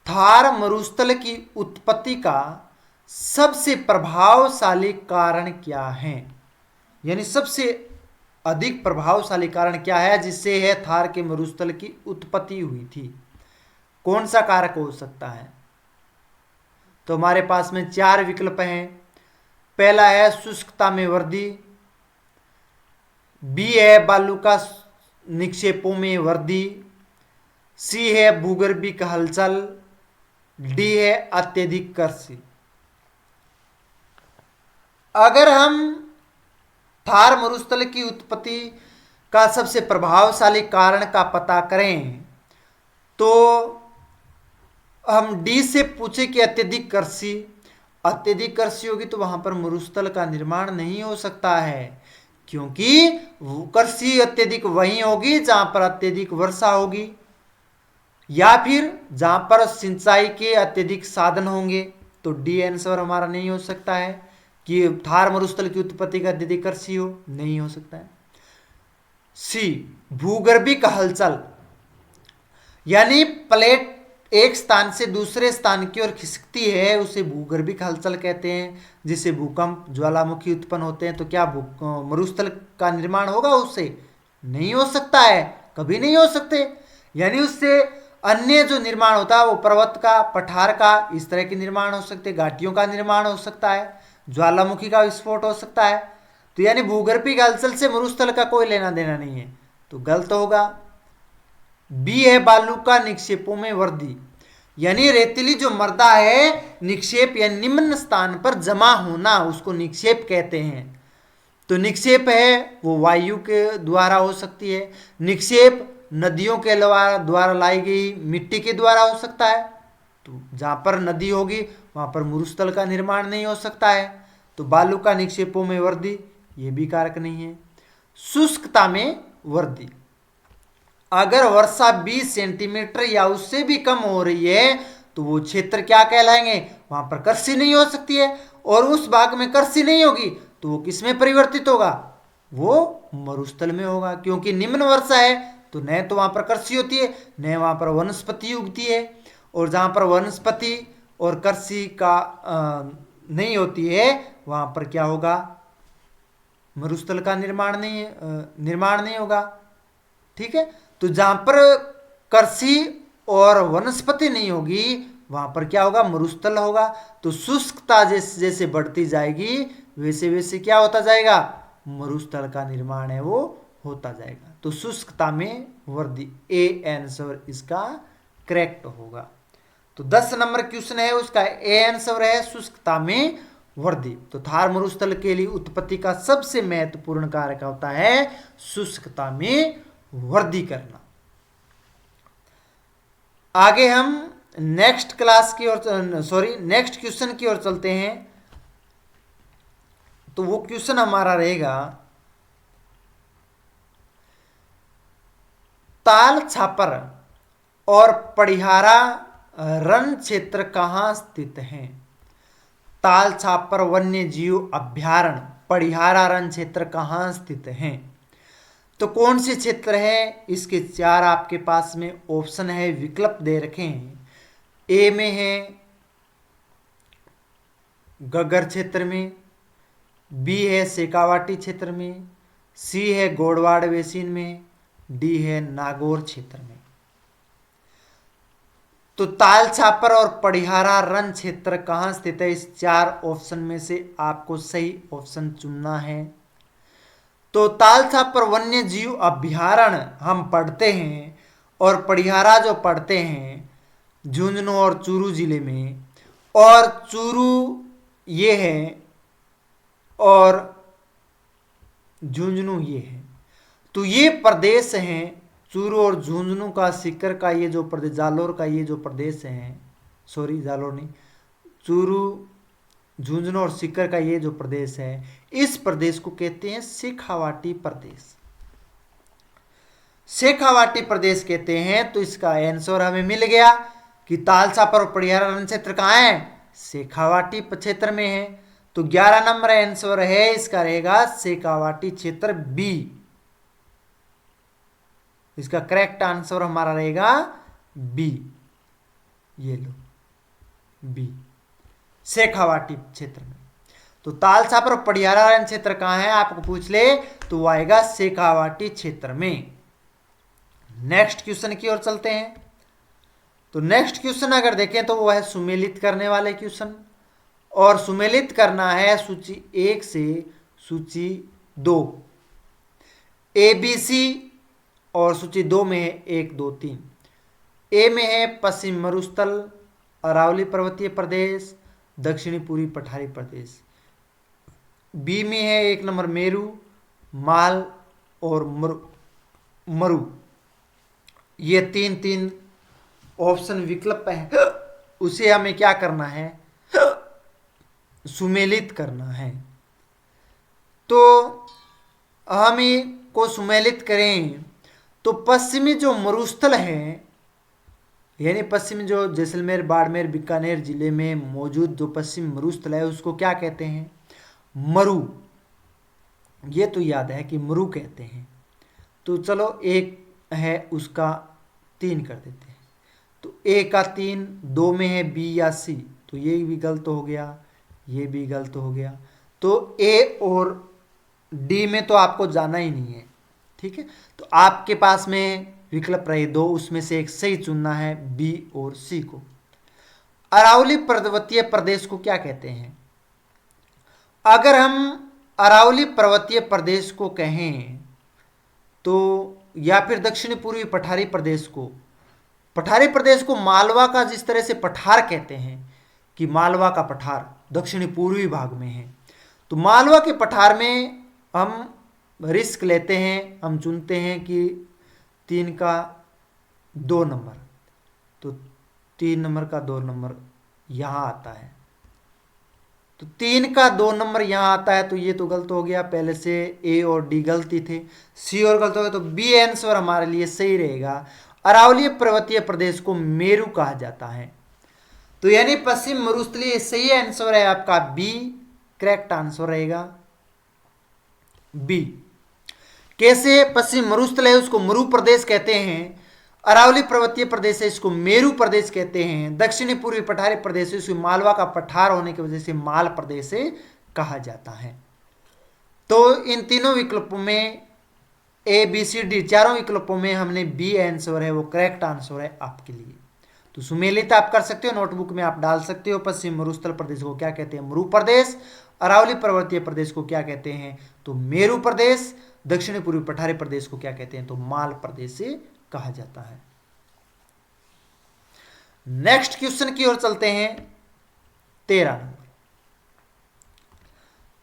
थार मरुस्थल की उत्पत्ति का सबसे प्रभावशाली कारण क्या है। यानी सबसे अधिक प्रभावशाली कारण क्या है जिससे है थार के मरुस्थल की उत्पत्ति हुई थी, कौन सा कारक हो सकता है। तो हमारे पास में 4 विकल्प हैं। पहला है शुष्कता में वृद्धि, बी है बालू का निक्षेपों में वृद्धि, सी है भूगर्भिक हलचल, डी है अत्यधिक कृषि। अगर हम थार मरुस्थल की उत्पत्ति का सबसे प्रभावशाली कारण का पता करें तो हम डी से पूछे कि अत्यधिक कृषि, अत्यधिक कृषि होगी तो वहां पर मरुस्थल का निर्माण नहीं हो सकता है, क्योंकि कृषि अत्यधिक वहीं होगी जहां पर अत्यधिक वर्षा होगी या फिर जहां पर सिंचाई के अत्यधिक साधन होंगे। तो डी आंसर हमारा नहीं हो सकता है कि थार मरुस्थल की उत्पत्ति का तिथि कर्सी हो, नहीं हो सकता है। सी भूगर्भिक हलचल, यानी प्लेट एक स्थान से दूसरे स्थान की ओर खिसकती है, उसे भूगर्भिक हलचल कहते हैं। जिससे भूकंप ज्वालामुखी उत्पन्न होते हैं। तो क्या मरुस्थल का निर्माण होगा उससे? नहीं हो सकता है, कभी नहीं हो सकते। यानी उससे अन्य जो निर्माण होता है वो पर्वत का, पठार का, इस तरह के निर्माण हो सकते, घाटियों का निर्माण हो सकता है, ज्वालामुखी का विस्फोट हो सकता है। तो यानी भूगर्भिक हलचल से मरुस्थल का कोई लेना देना नहीं है, तो गलत होगा। बी है बालू का निक्षेपों में वृद्धि, यानी रेतीली जो मृदा है निक्षेप या निम्न स्थान पर जमा होना, उसको निक्षेप कहते हैं। तो निक्षेप है वो वायु के द्वारा हो सकती है, निक्षेप नदियों के द्वारा लाई गई मिट्टी के द्वारा हो सकता है। तो जहां पर नदी होगी वहां पर मरुस्थल का निर्माण नहीं हो सकता है। तो बालू का निक्षेपों में वृद्धि ये भी कारक नहीं है। शुष्कता में वृद्धि, अगर वर्षा 20 सेंटीमीटर या उससे भी कम हो रही है तो वो क्षेत्र क्या कहलाएंगे? वहां पर कृषि नहीं हो सकती है। और उस भाग में कृषि नहीं होगी तो वो किस में परिवर्तित होगा? वो मरुस्थल में होगा, क्योंकि निम्न वर्षा है तो न तो वहां पर कृषि होती है न वहां पर वनस्पति उगती है। और जहां पर वनस्पति और कृषि का नहीं होती है वहां पर क्या होगा? मरुस्थल का निर्माण नहीं होगा। ठीक है, तो जहां पर कृषि और वनस्पति नहीं होगी वहां पर क्या होगा? मरुस्थल होगा। तो शुष्कता जैसे जैसे बढ़ती जाएगी वैसे वैसे क्या होता जाएगा? मरुस्थल का निर्माण है वो होता जाएगा। तो शुष्कता में वृद्धि, ए आंसर इसका करेक्ट होगा। तो 10 नंबर क्वेश्चन है उसका ए आंसर है शुष्कता में वृद्धि। तो थार मरुस्थल के लिए उत्पत्ति का सबसे महत्वपूर्ण कारक होता है शुष्कता में वृद्धि करना। आगे हम नेक्स्ट क्वेश्चन की ओर चलते हैं। तो वो क्वेश्चन हमारा रहेगा, ताल छापर और पड़िहारा रण क्षेत्र कहां स्थित हैं? ताल छापर वन्य जीव अभ्यारण्य पड़िहारा रण क्षेत्र कहां स्थित हैं? तो कौन से क्षेत्र है? इसके 4 आपके पास में ऑप्शन है, विकल्प दे रखे हैं। ए में है गगर क्षेत्र में, बी है शेखावाटी क्षेत्र में, सी है गोडवाड़ बेसिन में, डी है नागौर क्षेत्र में। तो ताल छापर और पड़िहारा रण क्षेत्र कहां स्थित है? इस 4 ऑप्शन में से आपको सही ऑप्शन चुनना है। तो ताल छापर वन्य जीव अभ्यारण्य हम पढ़ते हैं और पड़िहारा जो पढ़ते हैं झुंझुनू और चूरू जिले में, और चूरू ये है और झुंझुनू ये है। तो ये प्रदेश हैं, चूरू और झुंझुनू का, सीकर का ये जो प्रदेश, जालोर का ये जो प्रदेश है, सॉरी जालोर नहीं, चूरू, झुंझुनू और सीकर का ये जो प्रदेश है, इस प्रदेश को कहते हैं शेखावाटी प्रदेश। शेखावाटी प्रदेश कहते हैं। तो इसका आंसर हमें मिल गया कि ताल छापर और पड़िहारा रण क्षेत्र कहाँ है? शेखावाटी क्षेत्र में है। तो 11 नंबर आंसर है इसका रहेगा शेखावाटी क्षेत्र बी। इसका करेक्ट आंसर हमारा रहेगा बी। ये लो बी, शेखावाटी क्षेत्र में। तो ताल छापर और पड़िहारा रण क्षेत्र कहां है आपको पूछ ले तो वो आएगा शेखावाटी क्षेत्र में। नेक्स्ट क्वेश्चन की ओर चलते हैं। तो नेक्स्ट क्वेश्चन अगर देखें तो वो है सुमेलित करने वाले क्वेश्चन, और सुमेलित करना है सूची 1 से सूची 2, ए बी सी, और सूची 2 में है 1 2 3। ए में है पश्चिम मरुस्थल, अरावली पर्वतीय प्रदेश, दक्षिणी पूर्वी पठारी प्रदेश। बी में है 1 नंबर मेरू, माल और मरु। ये 3 ऑप्शन विकल्प है, उसे हमें क्या करना है? सुमेलित करना है। तो हम को सुमेलित करें तो पश्चिमी जो मरुस्थल है यानी पश्चिम जो जैसलमेर, बाड़मेर, बीकानेर जिले में मौजूद जो पश्चिम मरुस्थल है उसको क्या कहते हैं? मरु। ये तो याद है कि मरु कहते हैं। तो चलो एक है उसका 3 कर देते हैं। तो ए का 3, 2 में है बी या सी, तो ये भी गलत हो गया, ये भी गलत हो गया। तो ए और डी में तो आपको जाना ही नहीं है, ठीक है। तो आपके पास में विकल्प रहे 2, उसमें से एक सही चुनना है, बी और सी को। अरावली पर्वतीय प्रदेश को क्या कहते हैं? अगर हम अरावली पर्वतीय प्रदेश को कहें तो, या फिर दक्षिण पूर्वी पठारी प्रदेश को, पठारी प्रदेश को मालवा का जिस तरह से पठार कहते हैं कि मालवा का पठार दक्षिणी पूर्वी भाग में है, तो मालवा के पठार में हम रिस्क लेते हैं, हम चुनते हैं कि 3 का 2 नंबर, तो 3 नंबर का 2 नंबर यहाँ आता है। तो 3 का 2 नंबर यहाँ आता है, तो ये तो गलत हो गया, पहले से ए और डी गलती थे, सी और गलत हो गया, तो बी आंसर हमारे लिए सही रहेगा। अरावलीय पर्वतीय प्रदेश को मेरू कहा जाता है। तो यानी पश्चिम मरुस्थलीय सही आंसर है आपका बी, करेक्ट आंसर रहेगा बी। कैसे? पश्चिम मरुस्थल है उसको मरु प्रदेश कहते हैं, अरावली पर्वतीय प्रदेश है इसको मेरू प्रदेश कहते हैं, दक्षिणी पूर्वी पठारी प्रदेश है इसको मालवा का पठार होने की वजह से माल प्रदेश कहा जाता है। तो इन तीनों विकल्पों में ए बी सी डी चारों विकल्पों में हमने बी आंसर है वो करेक्ट आंसर है आपके लिए। तो सुमेलित आप कर सकते हो, नोटबुक में आप डाल सकते हो। पश्चिम मरुस्थल प्रदेश को क्या कहते हैं? मरु प्रदेश। अरावली पर्वतीय प्रदेश को क्या कहते हैं? तो मेरू प्रदेश। दक्षिणी पूर्वी पठारी प्रदेश को क्या कहते हैं? तो माल प्रदेश कहा जाता है। नेक्स्ट क्वेश्चन की ओर चलते हैं।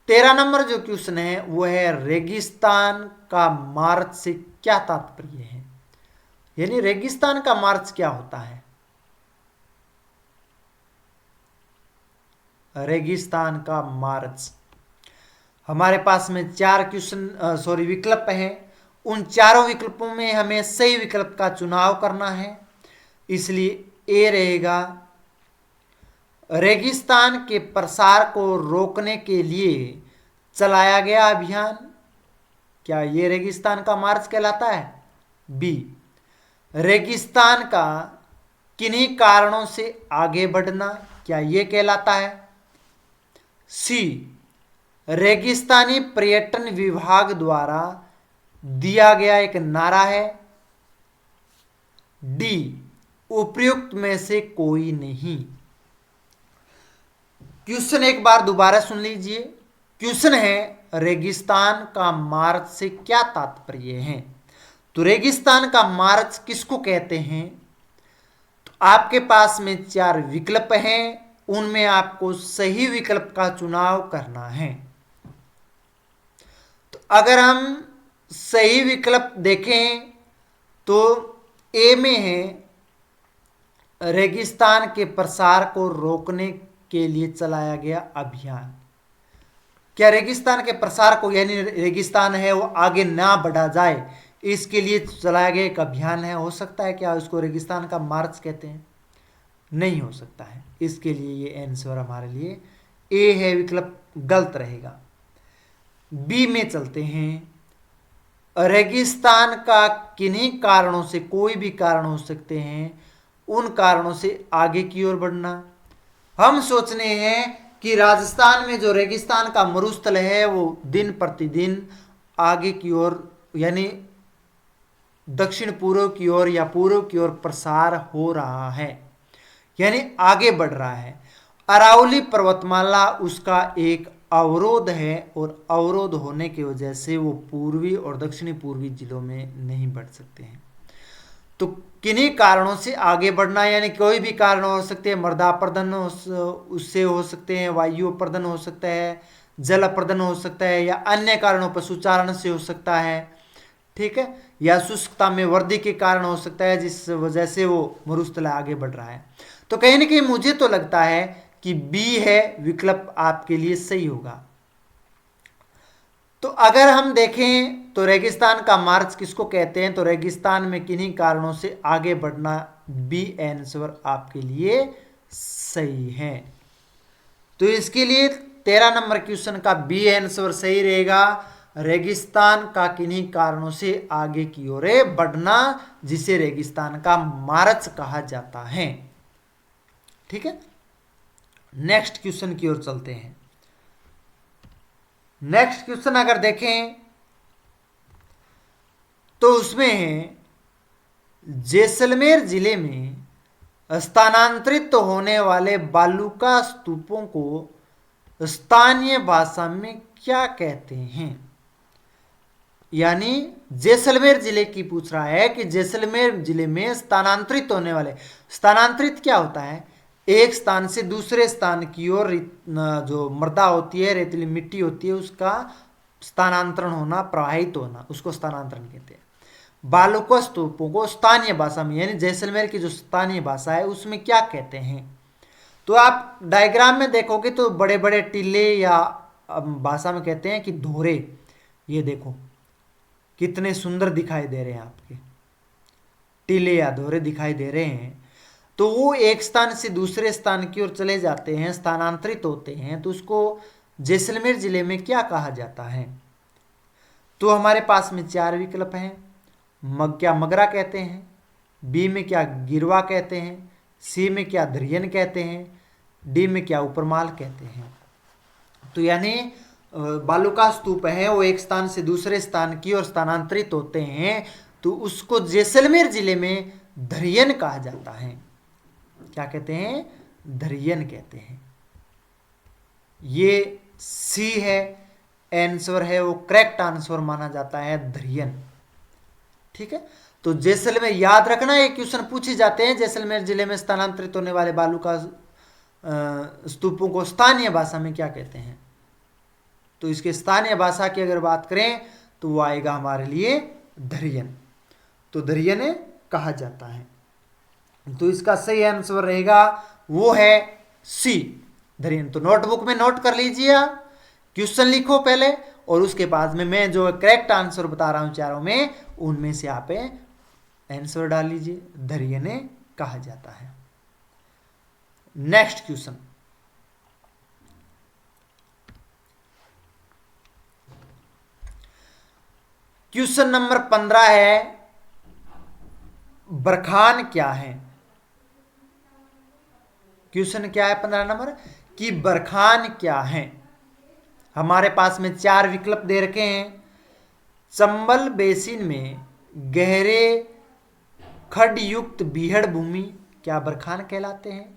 13 नंबर जो क्वेश्चन है वो है रेगिस्तान का मार्च से क्या तात्पर्य है? यानी रेगिस्तान का मार्च क्या होता है? रेगिस्तान का मार्च, हमारे पास में 4 विकल्प हैं। उन चारों विकल्पों में हमें सही विकल्प का चुनाव करना है, इसलिए ए रहेगा। रेगिस्तान के प्रसार को रोकने के लिए चलाया गया अभियान, क्या ये रेगिस्तान का मार्च कहलाता है? बी, रेगिस्तान का किन्हीं कारणों से आगे बढ़ना, क्या ये कहलाता है? सी, रेगिस्तानी पर्यटन विभाग द्वारा दिया गया एक नारा है। डी, उपयुक्त में से कोई नहीं। क्वेश्चन एक बार दोबारा सुन लीजिए। क्वेश्चन है रेगिस्तान का मार्च से क्या तात्पर्य है? तो रेगिस्तान का मार्च किसको कहते हैं? तो आपके पास में 4 विकल्प हैं, उनमें आपको सही विकल्प का चुनाव करना है। तो अगर हम सही विकल्प देखें तो ए में है रेगिस्तान के प्रसार को रोकने के लिए चलाया गया अभियान। क्या रेगिस्तान के प्रसार को, यानी रेगिस्तान है वो आगे ना बढ़ा जाए, इसके लिए चलाया गया एक अभियान है? हो सकता है क्या उसको रेगिस्तान का मार्च कहते हैं? नहीं हो सकता है। इसके लिए ये आंसर हमारे लिए ए है, विकल्प गलत रहेगा। बी में चलते हैं। रेगिस्तान का किन्हीं कारणों से, कोई भी कारण हो सकते हैं, उन कारणों से आगे की ओर बढ़ना। हम सोचने हैं कि राजस्थान में जो रेगिस्तान का मरुस्थल है वो दिन प्रतिदिन आगे की ओर, यानी दक्षिण पूर्व की ओर या पूर्व की ओर प्रसार हो रहा है, यानी आगे बढ़ रहा है। अरावली पर्वतमाला उसका एक अवरोध है और अवरोध होने की वजह से वो पूर्वी और दक्षिणी पूर्वी जिलों में नहीं बढ़ सकते हैं। तो किन्हीं कारणों से आगे बढ़ना, यानी कोई भी कारण हो सकते हैं, मृदा अपर्दन उससे हो सकते हैं, वायु अपर्दन हो सकता है, जल अपर्दन हो सकता है, या अन्य कारणों पशुचारण से हो सकता है, ठीक है, या शुष्कता में वृद्धि के कारण हो सकता है, जिस वजह से वो मरुस्थल आगे बढ़ रहा है। तो कहीं ना कहीं मुझे तो लगता है कि बी है विकल्प आपके लिए सही होगा। तो अगर हम देखें तो रेगिस्तान का मार्च किसको कहते हैं? तो रेगिस्तान में किन्हीं कारणों से आगे बढ़ना बी आंसर आपके लिए सही है। तो इसके लिए 13 नंबर क्वेश्चन का बी आंसर सही रहेगा। रेगिस्तान का किन्हीं कारणों से आगे की ओर बढ़ना, जिसे रेगिस्तान का मार्च कहा जाता है। ठीक है, नेक्स्ट क्वेश्चन की ओर चलते हैं। नेक्स्ट क्वेश्चन अगर देखें तो उसमें है जैसलमेर जिले में स्थानांतरित होने वाले बालूका स्तूपों को स्थानीय भाषा में क्या कहते हैं। यानी जैसलमेर जिले की पूछ रहा है कि जैसलमेर जिले में स्थानांतरित होने वाले, स्थानांतरित क्या होता है, एक स्थान से दूसरे स्थान की ओर जो मृदा होती है, रेतीली मिट्टी होती है, उसका स्थानांतरण होना, प्रवाहित होना, उसको स्थानांतरण कहते हैं। बालूका स्तूपों को स्थानीय भाषा में, यानी जैसलमेर की जो स्थानीय भाषा है उसमें क्या कहते हैं। तो आप डायग्राम में देखोगे तो बड़े बड़े टीले, या भाषा में कहते हैं कि धोरे, ये देखो कितने सुंदर दिखाई दे रहे हैं आपके, टीले या धोरे दिखाई दे रहे हैं। तो वो एक स्थान से दूसरे स्थान की ओर चले जाते हैं, स्थानांतरित होते हैं, तो उसको जैसलमेर जिले में क्या कहा जाता है। तो हमारे पास में 4 विकल्प हैं। क्या मगरा कहते हैं, बी में क्या गिरवा कहते हैं, सी में क्या धरियन कहते हैं, डी में क्या उपरमाल कहते हैं। तो यानी बालूका स्तूप है वो एक स्थान से दूसरे स्थान की ओर स्थानांतरित होते हैं, तो उसको जैसलमेर जिले में धरियन कहा जाता है। क्या कहते हैं, धरियन कहते हैं। ये सी है आंसर है, वो करेक्ट आंसर माना जाता है, धरियन। ठीक है, तो जैसलमेर याद रखना, ये क्वेश्चन पूछे जाते हैं, जैसलमेर जिले में स्थानांतरित होने वाले बालूका स्तूपों को स्थानीय भाषा में क्या कहते हैं। तो इसके स्थानीय भाषा की अगर बात करें तो वो आएगा हमारे लिए धरियन। तो धरियन कहा जाता है। तो इसका सही आंसर रहेगा वो है सी, धरियन। तो नोटबुक में नोट कर लीजिए, क्वेश्चन लिखो पहले, और उसके बाद में मैं जो करेक्ट आंसर बता रहा हूं चारों में, उनमें से आप आंसर डाल लीजिए। धरियन कहा जाता है। नेक्स्ट क्वेश्चन, क्वेश्चन नंबर 15 है, बरखान क्या है। क्वेश्चन क्या है 15 नंबर कि बरखान क्या है। हमारे पास में 4 विकल्प दे रखे हैं। चंबल बेसिन में गहरे खड युक्त बीहड़ भूमि क्या बरखान कहलाते हैं।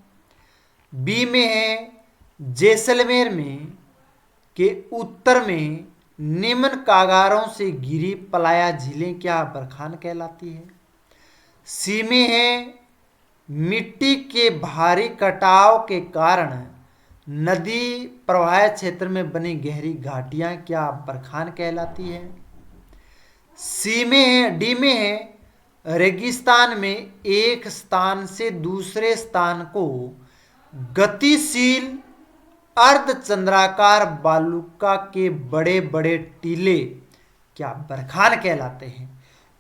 बी में है जैसलमेर में के उत्तर में निम्न कागारों से घिरी पलाया झीलें क्या बरखान कहलाती है। सी में है मिट्टी के भारी कटाव के कारण नदी प्रवाह क्षेत्र में बनी गहरी घाटियां क्या बरखान कहलाती है। सी में है, डी में है रेगिस्तान में एक स्थान से दूसरे स्थान को गतिशील अर्धचंद्राकार बालूका के बड़े बड़े टीले क्या बरखान कहलाते हैं।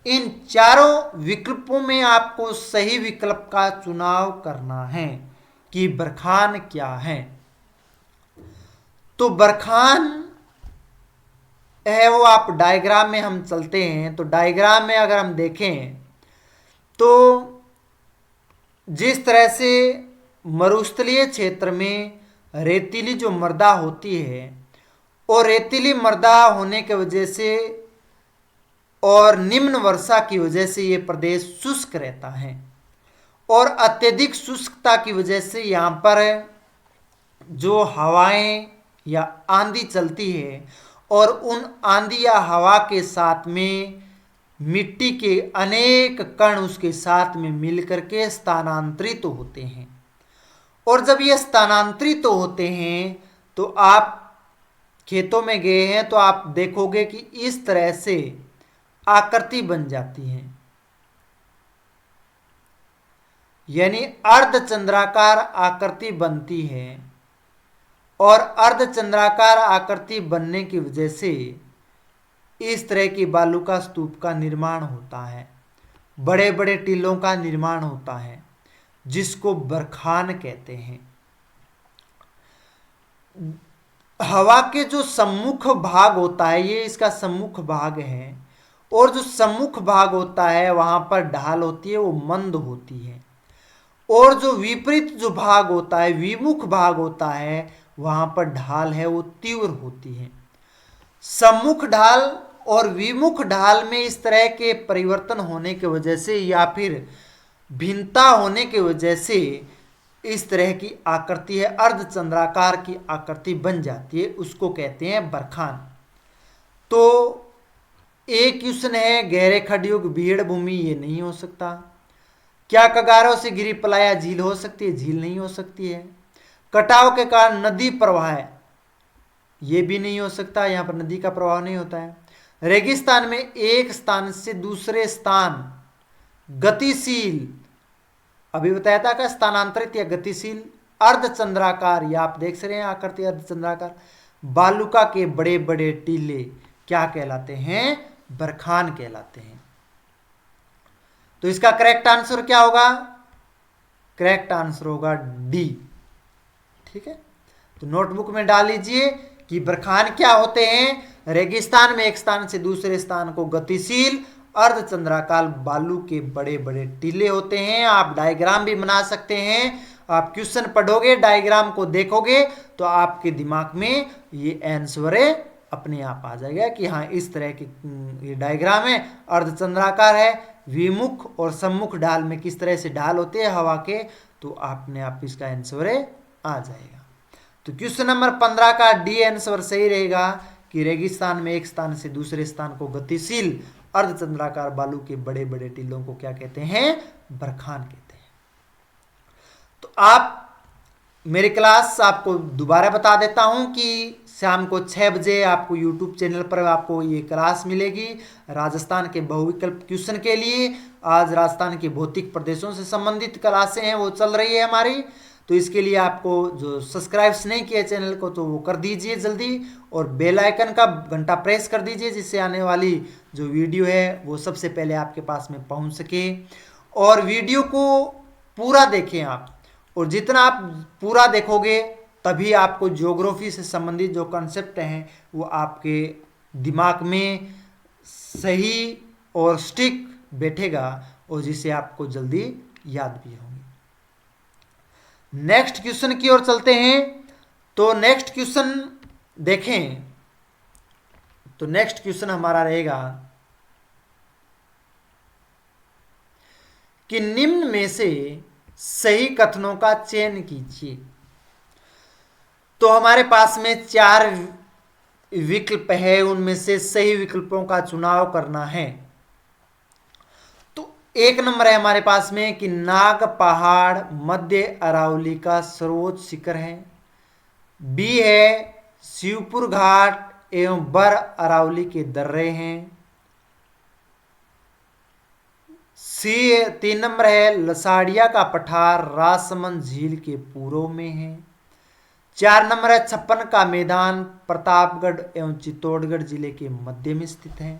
इन चारों विकल्पों में आपको सही विकल्प का चुनाव करना है कि बरखान क्या है। तो बरखान है वो, आप डायग्राम में हम चलते हैं तो डायग्राम में अगर हम देखें तो जिस तरह से मरुस्थलीय क्षेत्र में रेतीली जो मृदा होती है, और रेतीली मृदा होने की वजह से और निम्न वर्षा की वजह से ये प्रदेश शुष्क रहता है, और अत्यधिक शुष्कता की वजह से यहाँ पर जो हवाएं या आंधी चलती है, और उन आंधी या हवा के साथ में मिट्टी के अनेक कण उसके साथ में मिलकर के स्थानांतरित होते हैं। और जब ये स्थानांतरित होते हैं तो आप खेतों में गए हैं तो आप देखोगे कि इस तरह से आकृति बन जाती है, यानी अर्धचंद्राकार आकृति बनती है। और अर्धचंद्राकार आकृति बनने की वजह से इस तरह की बालूका स्तूप का निर्माण होता है, बड़े बड़े टीलों का निर्माण होता है। जिसको बरखान कहते हैं। हवा के जो सम्मुख भाग होता है, ये इसका सम्मुख भाग है, और जो सम्मुख भाग होता है वहां पर ढाल होती है, वो मंद होती है, और जो विपरीत जो भाग होता है, विमुख भाग होता है, वहां पर ढाल है वो तीव्र होती है। सम्मुख ढाल और विमुख ढाल में इस तरह के परिवर्तन होने की वजह से या फिर भिन्नता होने की वजह से इस तरह की आकृति है, अर्धचंद्राकार की आकृति बन जाती है, उसको कहते हैं बरखान। तो एक क्वेश्चन है, गहरे खड़युग भीड़ भूमि, ये नहीं हो सकता। क्या कगारों से गिरी पलाया झील हो सकती है? झील नहीं हो सकती है। कटाव के कारण नदी प्रवाह है, ये भी नहीं हो सकता, यहां पर नदी का प्रवाह नहीं होता है। रेगिस्तान में एक स्थान से दूसरे स्थान गतिशील, अभी बताया था का स्थानांतरित या गतिशील, अर्धचंद्राकार, या आप देख रहे हैं आकृति अर्धचंद्राकार, बालुका के बड़े बड़े टीले क्या कहलाते हैं? बरखान कहलाते हैं। तो इसका करेक्ट आंसर क्या होगा? करेक्ट आंसर होगा डी। ठीक है, तो नोटबुक में डाल लीजिए कि बरखान क्या होते हैं। रेगिस्तान में एक स्थान से दूसरे स्थान को गतिशील अर्धचंद्राकार बालू के बड़े बड़े टीले होते हैं। आप डायग्राम भी बना सकते हैं। आप क्वेश्चन पढ़ोगे, डायग्राम को देखोगे तो आपके दिमाग में ये आंसर अपने आप आ जाएगा कि हाँ इस तरह की ये डायग्राम है, अर्धचंद्राकार है, विमुख और सम्मुख ढाल में किस तरह से ढाल होते हैं हवा के, तो आपने आप इसका आंसर आ जाएगा। तो क्वेश्चन नंबर 15 का डी आंसर सही रहेगा कि रेगिस्तान में एक स्थान से दूसरे स्थान को गतिशील अर्धचंद्राकार बालू के बड़े बड़े टीलों को क्या कहते हैं? बरखान कहते हैं। तो आप मेरी क्लास आपको दोबारा बता देता हूं कि शाम को 6 बजे आपको YouTube चैनल पर आपको ये क्लास मिलेगी राजस्थान के बहुविकल्प क्वेश्चन के लिए। आज राजस्थान के भौतिक प्रदेशों से संबंधित क्लासें हैं वो चल रही है हमारी। तो इसके लिए आपको जो सब्सक्राइब्स नहीं किया चैनल को तो वो कर दीजिए जल्दी, और बेल आइकन का घंटा प्रेस कर दीजिए जिससे आने वाली जो वीडियो है वो सबसे पहले आपके पास में पहुंच सके। और वीडियो को पूरा देखें आप, और जितना आप पूरा देखोगे तभी आपको ज्योग्राफी से संबंधित जो कॉन्सेप्ट हैं वो आपके दिमाग में सही और स्टिक बैठेगा, और जिसे आपको जल्दी याद भी होंगे। नेक्स्ट क्वेश्चन की ओर चलते हैं। तो नेक्स्ट क्वेश्चन देखें, तो नेक्स्ट क्वेश्चन हमारा रहेगा कि निम्न में से सही कथनों का चयन कीजिए। तो हमारे पास में 4 विकल्प है, उनमें से सही विकल्पों का चुनाव करना है। तो 1 नंबर है हमारे पास में कि नाग पहाड़ मध्य अरावली का सर्वोच्च शिखर है। बी है शिवपुर घाट एवं बर अरावली के दर्रे हैं। सी 3 नंबर है लसाड़िया का पठार राजसमंद झील के पूर्व में है। 4 नंबर है छप्पन का मैदान प्रतापगढ़ एवं चित्तौड़गढ़ जिले के मध्य में स्थित है।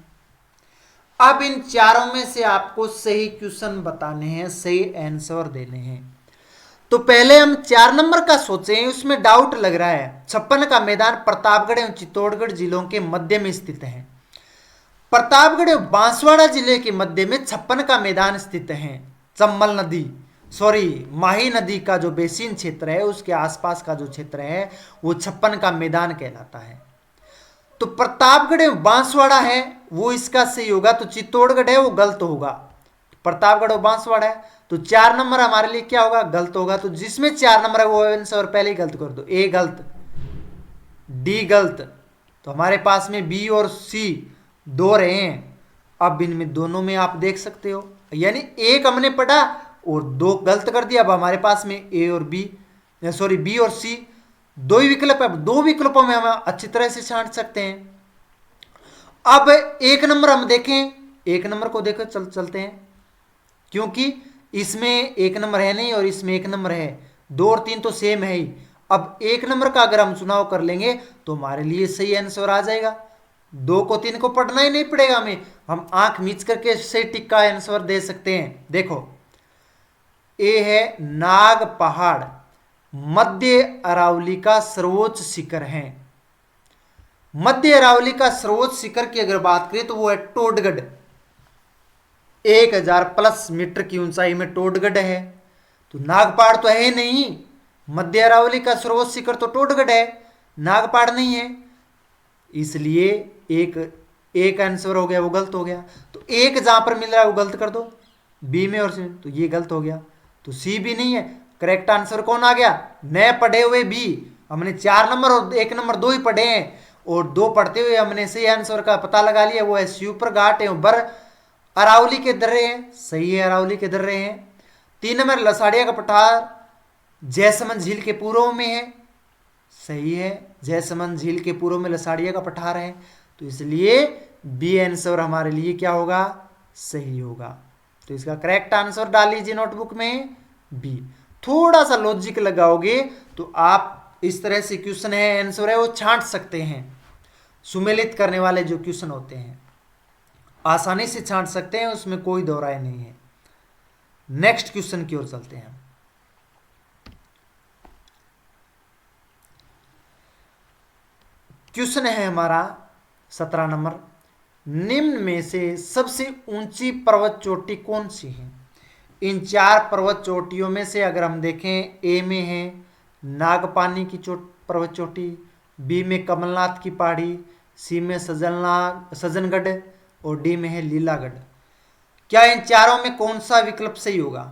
अब इन चारों में से आपको सही क्वेश्चन बताने हैं, सही आंसर देने हैं। तो पहले हम 4 नंबर का सोचें, उसमें डाउट लग रहा है। छप्पन का मैदान प्रतापगढ़ एवं चित्तौड़गढ़ जिलों के मध्य में स्थित है। प्रतापगढ़ एवं बांसवाड़ा जिले के मध्य में छप्पन का मैदान स्थित है। चंबल नदी माही नदी का जो बेसिन क्षेत्र है उसके आसपास का जो क्षेत्र है वो छप्पन का मैदान कहलाता है। तो प्रतापगढ़ एवं बांसवाड़ा है वो इसका सही होगा, तो चित्तौड़गढ़ है वो गलत होगा। प्रतापगढ़ और बांसवाड़ा है तो 4 नंबर हमारे लिए क्या होगा? गलत होगा। तो जिसमें 4 नंबर है वो आंसर पहले ही गलत कर दो। ए गलत, डी गलत, तो हमारे पास में बी और सी 2 रहे हैं। अब इनमें दोनों में आप देख सकते हो, यानी एक हमने पढ़ा और 2 गलत कर दिया। अब हमारे पास में ए और बी बी और सी 2 ही विकल्प है। 2 विकल्पों में हम अच्छी तरह से छांट सकते हैं। अब 1 नंबर हम देखें, 1 नंबर को देखो चलते हैं, क्योंकि इसमें 1 नंबर है नहीं और इसमें 1 नंबर है। 2 और 3 तो सेम है ही। अब 1 नंबर का अगर हम चुनाव कर लेंगे तो हमारे लिए सही आंसर आ जाएगा। 2 को 3 को पढ़ना ही नहीं पड़ेगा हमें, हम आंख मीच करके सही टिक का आंसर दे सकते हैं। देखो ए है नाग पहाड़, मध्य अरावली का सर्वोच्च शिखर है। मध्य अरावली का सर्वोच्च शिखर की अगर बात करें तो वो है टोडगढ़, 1000 प्लस मीटर की ऊंचाई में टोडगढ़ है। तो नागपहाड़ तो है नहीं, मध्य अरावली का सर्वोच्च शिखर तो टोडगढ़ है, नागपहाड़ नहीं है, इसलिए एक आंसर हो गया, वो गलत हो गया। तो एक जहां पर मिल रहा है वो गलत कर दो, बी में और सी में, तो ये गलत हो गया, तो सी भी नहीं है। करेक्ट आंसर कौन आ गया? नए पढ़े हुए बी। हमने 4 नंबर और 1 नंबर 2 ही पढ़े हैं, और 2 पढ़ते हुए हमने सही आंसर का पता लगा लिया, वो है शिवपुर घाट है बर अरावली के दर्रे हैं, सही है, अरावली के दर्रे हैं। 3 नंबर लसाड़िया का पठार जयसमंद झील के पूर्व में है, सही है, जयसमंद झील के पूर्व में लसाड़िया का पठार है, तो इसलिए बी आंसर हमारे लिए क्या होगा? सही होगा। तो इसका करेक्ट आंसर डाल लीजिए नोटबुक में, बी। थोड़ा सा लॉजिक लगाओगे तो आप इस तरह से क्वेश्चन है, आंसर है, वो छांट सकते हैं। सुमेलित करने वाले जो क्वेश्चन होते हैं आसानी से छांट सकते हैं, उसमें कोई दो राय नहीं है। नेक्स्ट क्वेश्चन की ओर चलते हैं। क्वेश्चन है हमारा 17 नंबर, निम्न में से सबसे ऊंची पर्वत चोटी कौन सी है? इन 4 पर्वत चोटियों में से अगर हम देखें, ए में है नागपानी की पर्वत चोटी, बी में कमलनाथ की पहाड़ी, सी में सज्जनगढ़ और डी में है लीलागढ़। क्या इन चारों में कौन सा विकल्प सही होगा?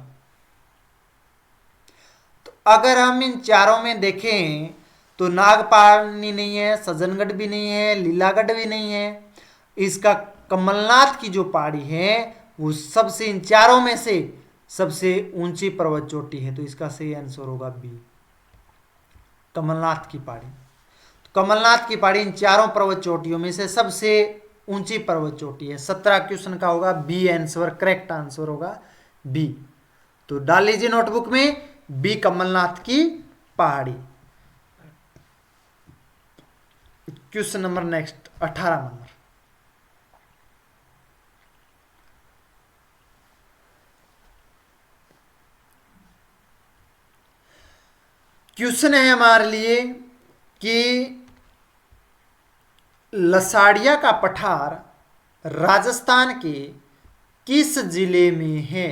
तो अगर हम इन चारों में देखें तो नागपानी नहीं है, सज्जनगढ़ भी नहीं है, लीलागढ़ भी नहीं है, इसका कमलनाथ की जो पहाड़ी है वो सबसे, इन चारों में से सबसे ऊंची पर्वत चोटी है, तो इसका सही आंसर होगा बी, कमलनाथ की पहाड़ी। तो कमलनाथ की पहाड़ी इन चारों पर्वत चोटियों में से सबसे ऊंची पर्वत चोटी है। 17 क्वेश्चन का होगा बी आंसर, करेक्ट आंसर होगा बी। तो डाल लीजिए नोटबुक में बी, कमलनाथ की पहाड़ी। Question number next 18 number, question है हमारे लिए कि लसाड़िया का पठार राजस्थान के किस जिले में है?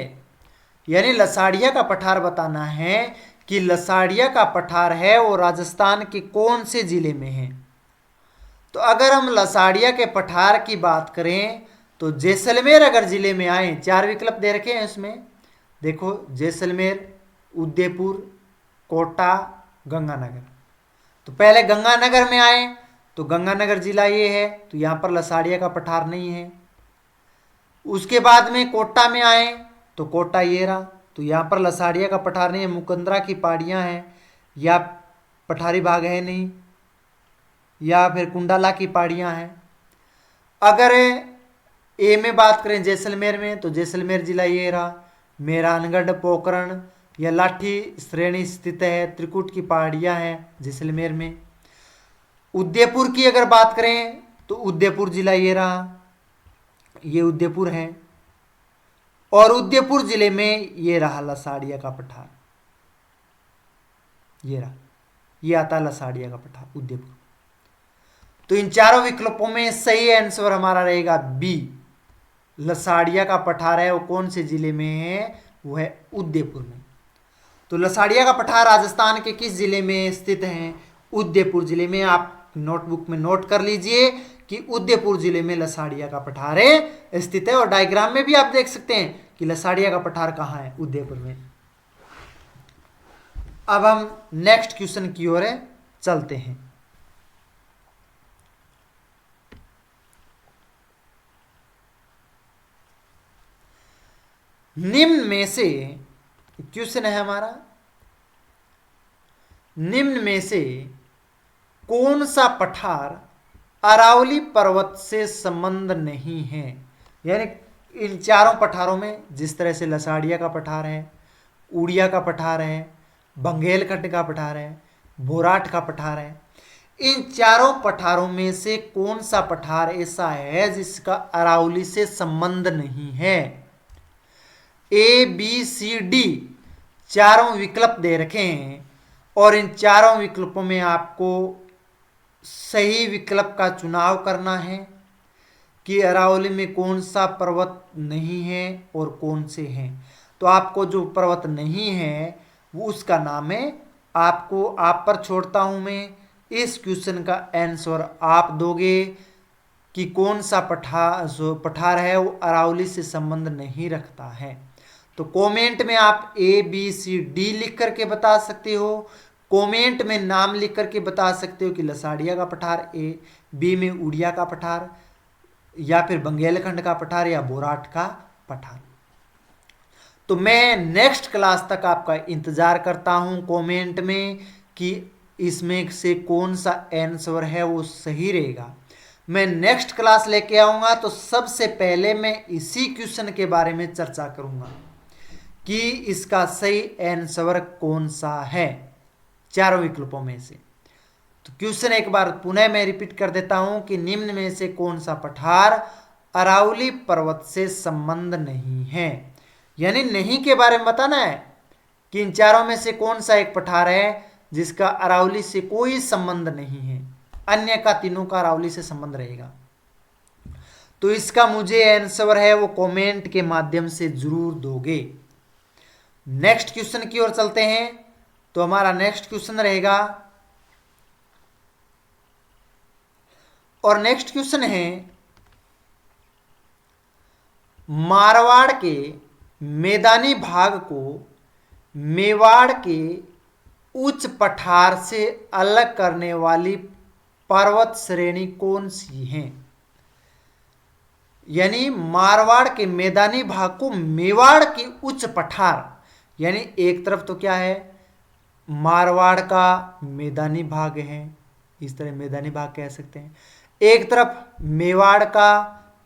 यानी लसाड़िया का पठार बताना है कि लसाड़िया का पठार है वो राजस्थान के कौन से जिले में है। तो अगर हम लसाड़िया के पठार की बात करें तो जैसलमेर अगर जिले में आए, 4 विकल्प दे रखे हैं उसमें, देखो जैसलमेर, उदयपुर, कोटा, गंगानगर। तो पहले गंगानगर में आए तो गंगानगर जिला ये है, तो यहां पर लसाड़िया का पठार नहीं है। उसके बाद में कोटा में आए तो कोटा ये रहा, तो यहां पर लसाड़िया का पठार नहीं है, मुकंदरा की पहाड़ियां हैं, या पठारी भाग है नहीं, या फिर कुंडाला की पहाड़ियां हैं। अगर ए में बात करें जैसलमेर में, तो जैसलमेर जिला ये रहा, मेहरानगढ़, पोखरण या लाठी श्रेणी स्थित है, त्रिकुट की पहाड़ियां हैं जैसलमेर में। उदयपुर की अगर बात करें तो उदयपुर जिला ये रहा, ये उदयपुर है, और उदयपुर जिले में ये रहा लसाड़िया का पठार, ये रहा, ये आता है लसाड़िया का पठार उदयपुर। तो इन चारों विकल्पों में सही आंसर हमारा रहेगा बी, लसाड़िया का पठार है वो कौन से जिले में है? वो है उदयपुर में। तो लसाड़िया का पठार राजस्थान के किस जिले में स्थित है? उदयपुर जिले में। आप नोटबुक में नोट कर लीजिए कि उदयपुर जिले में लसाड़िया का पठार स्थित है, और डायग्राम में भी आप देख सकते हैं कि लसाड़िया का पठार कहाँ है, उदयपुर में। अब हम नेक्स्ट क्वेश्चन की ओर चलते हैं। निम्न में से क्वेश्चन है हमारा, निम्न में से कौन सा पठार अरावली पर्वत से संबंध नहीं है? यानी इन चारों पठारों में, जिस तरह से लसाड़िया का पठार है, उड़िया का पठार है, बंगेलखंड का पठार है, बोराट का पठार है, इन चारों पठारों में से कौन सा पठार ऐसा है जिसका अरावली से संबंध नहीं है? ए, बी, सी, डी। चारों विकल्प दे रखे हैं और इन चारों विकल्पों में आपको सही विकल्प का चुनाव करना है कि अरावली में कौन सा पर्वत नहीं है और कौन से हैं। तो आपको जो पर्वत नहीं है वो उसका नाम है, आपको आप पर छोड़ता हूं मैं। इस क्वेश्चन का आंसर आप दोगे कि कौन सा पठार है वो अरावली से संबंध नहीं रखता है। तो कमेंट में आप ABCD लिख करके बता सकते हो। कमेंट में नाम लिख करके बता सकते हो कि लसाड़िया का पठार ए, बी में उड़िया का पठार, या फिर बंगेलखंड का पठार, या बोराट का पठार। तो मैं नेक्स्ट क्लास तक आपका इंतजार करता हूं कमेंट में कि इसमें से कौन सा आंसर है वो सही रहेगा। मैं नेक्स्ट क्लास लेके आऊंगा तो सबसे पहले मैं इसी क्वेश्चन के बारे में चर्चा करूंगा कि इसका सही आंसर कौन सा है चारों विकल्पों में से। तो क्वेश्चन एक बार पुनः मैं रिपीट कर देता हूं कि निम्न में से कौन सा पठार अरावली पर्वत से संबंध नहीं है, यानी नहीं के बारे में बताना है कि इन चारों में से कौन सा एक पठार है जिसका अरावली से कोई संबंध नहीं है, अन्य का तीनों का अरावली से संबंध रहेगा। तो इसका मुझे आंसर है वो कमेंट के माध्यम से जरूर दोगे। नेक्स्ट क्वेश्चन की ओर चलते हैं। तो हमारा नेक्स्ट क्वेश्चन रहेगा, और नेक्स्ट क्वेश्चन है मारवाड़ के मैदानी भाग को मेवाड़ के उच्च पठार से अलग करने वाली पर्वत श्रेणी कौन सी है। यानी मारवाड़ के मैदानी भाग को मेवाड़ के उच्च पठार, यानी एक तरफ तो क्या है मारवाड़ का मैदानी भाग है, इस तरह मैदानी भाग कह सकते हैं, एक तरफ मेवाड़ का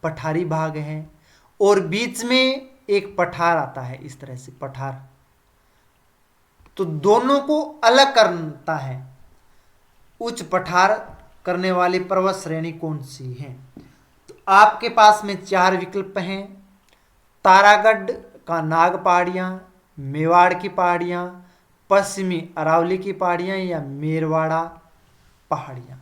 पठारी भाग है और बीच में एक पठार आता है, इस तरह से पठार। तो दोनों को अलग करता है, उच्च पठार करने वाली पर्वत श्रेणी कौन सी है। तो आपके पास में चार विकल्प हैं, तारागढ़ का नाग पहाड़ियां, मेवाड़ की पहाड़ियां, पश्चिमी अरावली की पहाड़ियां, या मेरवाड़ा पहाड़ियां।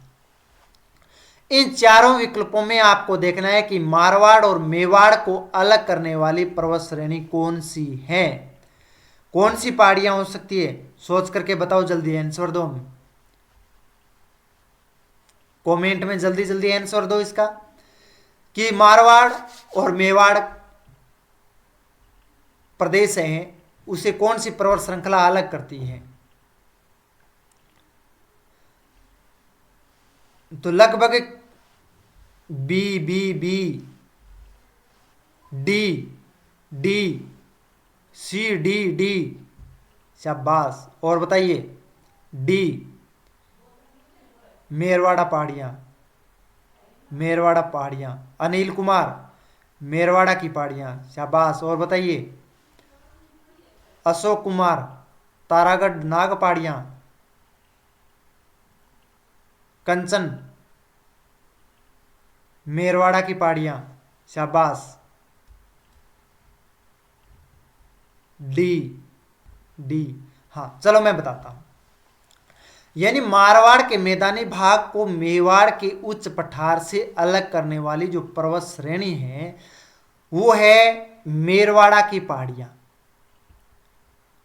इन चारों विकल्पों में आपको देखना है कि मारवाड़ और मेवाड़ को अलग करने वाली पर्वत श्रेणी कौन सी है, कौन सी पहाड़ियां हो सकती है। सोच करके बताओ, जल्दी आंसर दो, कमेंट में जल्दी जल्दी आंसर दो इसका कि मारवाड़ और मेवाड़ प्रदेश है उसे कौन सी पर्वत श्रृंखला अलग करती है। तो लगभग B B B, D D, C D D, शाबाश। और बताइए डी मेरवाड़ा पहाड़ियां, मेरवाड़ा पहाड़ियां। अनिल कुमार मेरवाड़ा की पहाड़ियां, शाबाश। और बताइए अशोक कुमार तारागढ़ नाग पहाड़ियां। कंचन मेरवाड़ा की पहाड़ियां, शाबाश। डी डी, हाँ चलो मैं बताता हूं। यानी मारवाड़ के मैदानी भाग को मेवाड़ के उच्च पठार से अलग करने वाली जो पर्वत श्रेणी है वो है मेरवाड़ा की पहाड़ियां,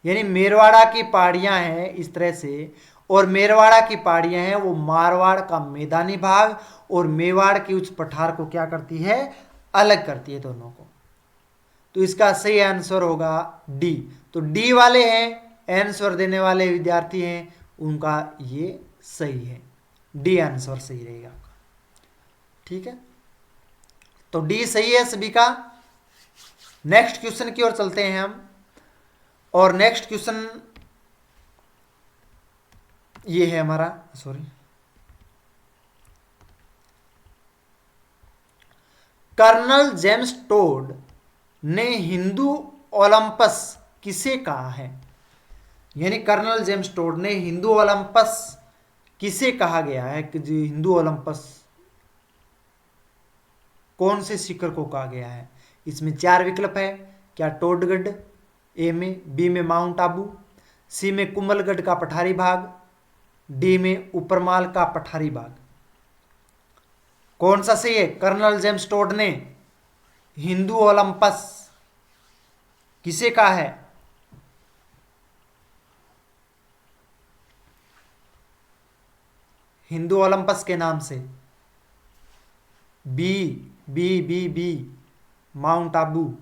यानी मेरवाड़ा की पहाड़ियां हैं इस तरह से, और मेरवाड़ा की पहाड़ियां हैं वो मारवाड़ का मैदानी भाग और मेवाड़ के उच्च पठार को क्या करती है, अलग करती है दोनों को। तो इसका सही आंसर होगा डी। तो डी वाले हैं आंसर देने वाले विद्यार्थी हैं उनका ये सही है, डी आंसर सही रहेगा आपका, ठीक है। तो डी सही है सभी का। नेक्स्ट क्वेश्चन की ओर चलते हैं हम, और नेक्स्ट क्वेश्चन ये है हमारा, सॉरी, कर्नल जेम्स टोड ने हिंदू ओलंपस किसे कहा है। यानी कर्नल जेम्स टोड ने हिंदू ओलंपस किसे कहा गया है कि जो हिंदू ओलंपस कौन से शिखर को कहा गया है। इसमें चार विकल्प है, क्या टोडगढ़ ए में, बी में माउंट आबू, सी में कुंभलगढ़ का पठारी भाग, डी में ऊपरमाल का पठारी भाग। कौन सा सही है? कर्नल जेम्स टोड ने हिंदू ओलंपस किसे कहा है? हिंदू ओलंपस के नाम से। B B B B Mount Abu,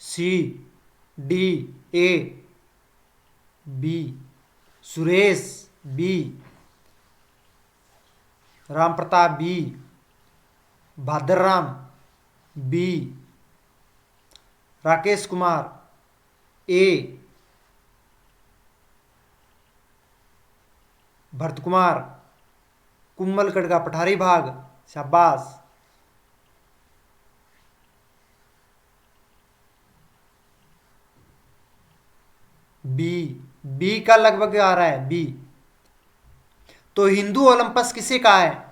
C D A B Suresh B, Ram Pratap B, Bhadraram B, Rakesh Kumar A, Bharat Kumar Kumbhalgarh का पठारी भाग। शाबाश। बी, बी का लगभग आ रहा है बी। तो हिंदू ओलंपस किसे कहा है?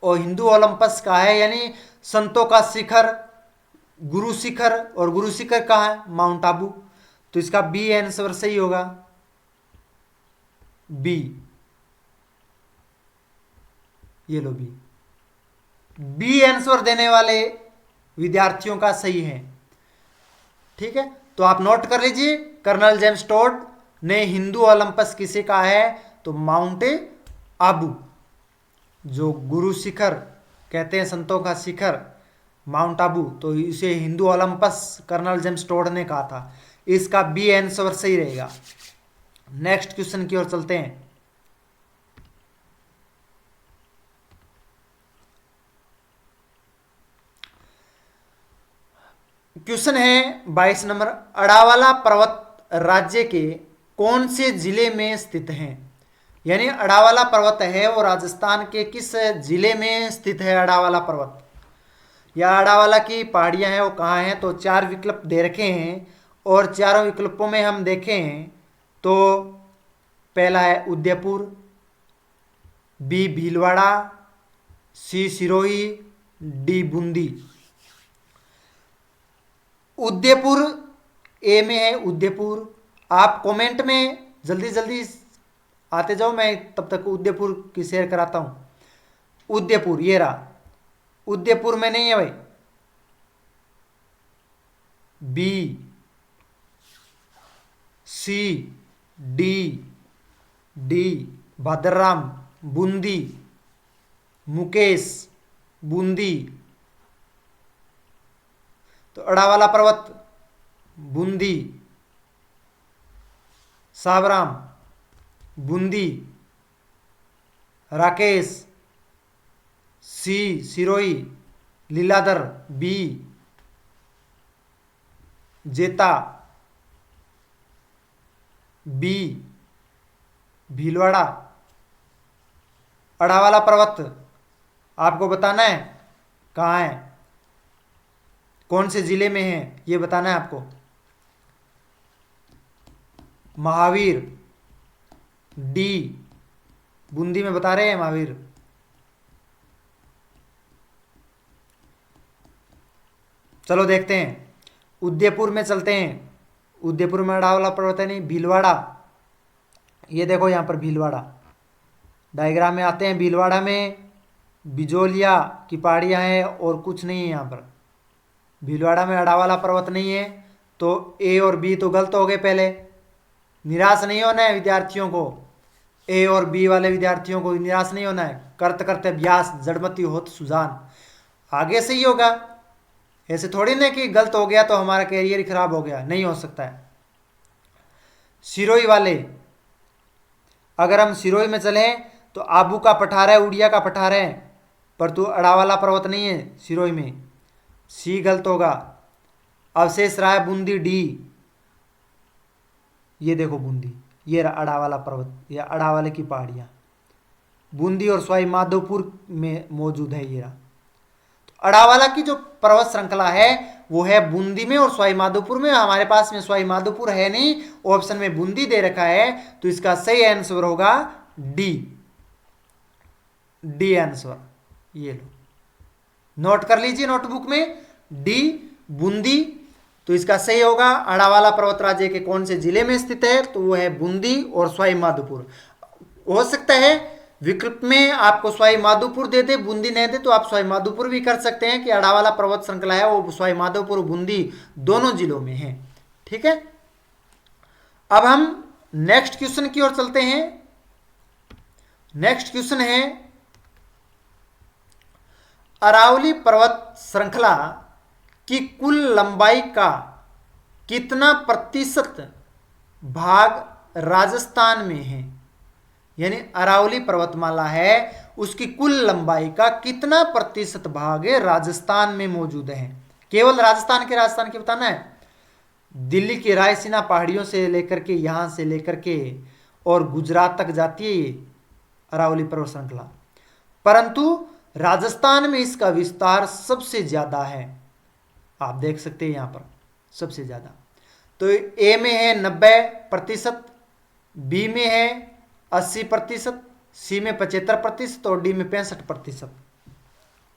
और हिंदू ओलंपस कहा है यानी संतों का शिखर, गुरु शिखर, और गुरु शिखर कहाँ है? माउंट आबू। तो इसका बी आंसर सही होगा, बी। ये लो बी। बी आंसर देने वाले विद्यार्थियों का सही है। ठीक है, तो आप नोट कर लीजिए, कर्नल जेम्स टोड ने हिंदू ओलंपस किसे कहा है? तो माउंट आबू, जो गुरु शिखर कहते हैं, संतों का शिखर माउंट आबू, तो इसे Hindu Olympus Colonel James Tod ने कहा था। इसका बी आंसर सही रहेगा। नेक्स्ट क्वेश्चन की ओर चलते हैं। क्वेश्चन है 22 नंबर, अडावाला पर्वत राज्य के कौन से जिले में स्थित है? यानी अडावाला पर्वत है वो राजस्थान के किस जिले में स्थित है? अडावाला पर्वत या अडावाला की पहाड़ियां हैं वो कहाँ हैं? तो 4 विकल्प दे रखे हैं और चारों विकल्पों में हम देखें तो पहला है उदयपुर, बी भीलवाड़ा, सी सिरोही, डी बूंदी। उदयपुर ए में है उदयपुर। आप कमेंट में जल्दी जल्दी आते जाओ, मैं तब तक उदयपुर की शेयर कराता हूं। उदयपुर ये रहा, उदयपुर में नहीं है भाई। बी, सी, डी, डी भाद्रराम बूंदी, मुकेश बूंदी। तो अडावाला पर्वत बूंदी, साबराम बूंदी, राकेश सी सिरोही, लीलाधर बी, जेता बी भीलवाड़ा। अडावाला पर्वत आपको बताना है कहाँ है, कौन से जिले में है, ये बताना है आपको। महावीर डी, बूंदी में बता रहे हैं महावीर। चलो देखते हैं, उदयपुर में चलते हैं। उदयपुर में अडावाला पर्वत है नहीं, भीलवाड़ा। ये देखो यहाँ पर भीलवाड़ा, डायग्राम में आते हैं। भीलवाड़ा में बिजोलिया की पहाड़ियाँ हैं और कुछ नहीं है यहाँ पर। भीलवाड़ा में अडावाला पर्वत नहीं है, तो ए और बी तो गलत हो गए। पहले निराश नहीं होना है विद्यार्थियों को, ए और बी वाले विद्यार्थियों को निराश नहीं होना है। करते करते अभ्यास जड़मति होत सुजान, आगे से ही होगा। ऐसे थोड़ी ना कि गलत हो गया तो हमारा कैरियर ही खराब हो गया, नहीं हो सकता है। सिरोही वाले, अगर हम सिरोही में चलें तो आबू का पठार है, उड़िया का पठार है, पर तो अडावाला पर्वत नहीं है सिरोही में। सी गलत होगा। अवशेष रहा है बूंदी डी। ये देखो बूंदी, ये अडावाला पर्वत, ये अडावाले की पहाड़ियाँ बूंदी और सवाई माधोपुर में मौजूद है। ये तो अडावाला की जो पर्वत श्रृंखला है वो है बूंदी में और सवाई माधोपुर में। हमारे पास में सवाई माधोपुर है नहीं, ऑप्शन में बूंदी दे रखा है, तो इसका सही आंसर होगा डी, डी आंसर। ये लो नोट कर लीजिए नोटबुक में, डी बूंदी तो इसका सही होगा अड़ावाला पर्वत राज्य के कौन से जिले में स्थित है, तो वो है बूंदी और सवाई माधोपुर। हो सकता है विकल्प में आपको सवाई माधोपुर दे दे, बूंदी नहीं दे, तो आप सवाई माधोपुर भी कर सकते हैं कि अड़ावाला पर्वत श्रृंखला है वो सवाई माधोपुर बूंदी दोनों जिलों में है। ठीक है, अब हम नेक्स्ट क्वेश्चन की ओर चलते हैं। नेक्स्ट क्वेश्चन है अरावली पर्वत श्रृंखला की कुल लंबाई का कितना प्रतिशत भाग राजस्थान में है। यानी अरावली पर्वतमाला है उसकी कुल लंबाई का कितना प्रतिशत भाग है राजस्थान में मौजूद है। केवल राजस्थान के बताना है। दिल्ली की रायसीना पहाड़ियों से लेकर के यहां से लेकर के और गुजरात तक जाती है ये अरावली पर्वत श्रृंखला, परंतु राजस्थान में इसका विस्तार सबसे ज्यादा है। आप देख सकते हैं यहां पर सबसे ज्यादा। तो ए में है 90%, बी में है 80%, सी में 75% और डी में 65%।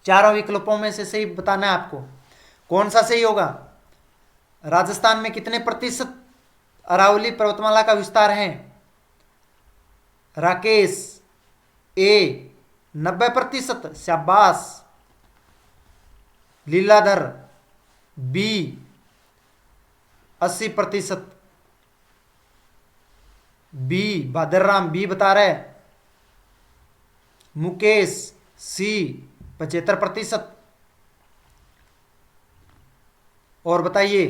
चारों विकल्पों में से सही बताना है आपको कौन सा सही होगा। राजस्थान में कितने प्रतिशत अरावली पर्वतमाला का विस्तार है। राकेश ए 90%, शाबाश। लीलाधर बी 80%, बी भादरराम बी बता रहे। मुकेश सी 75%। और बताइए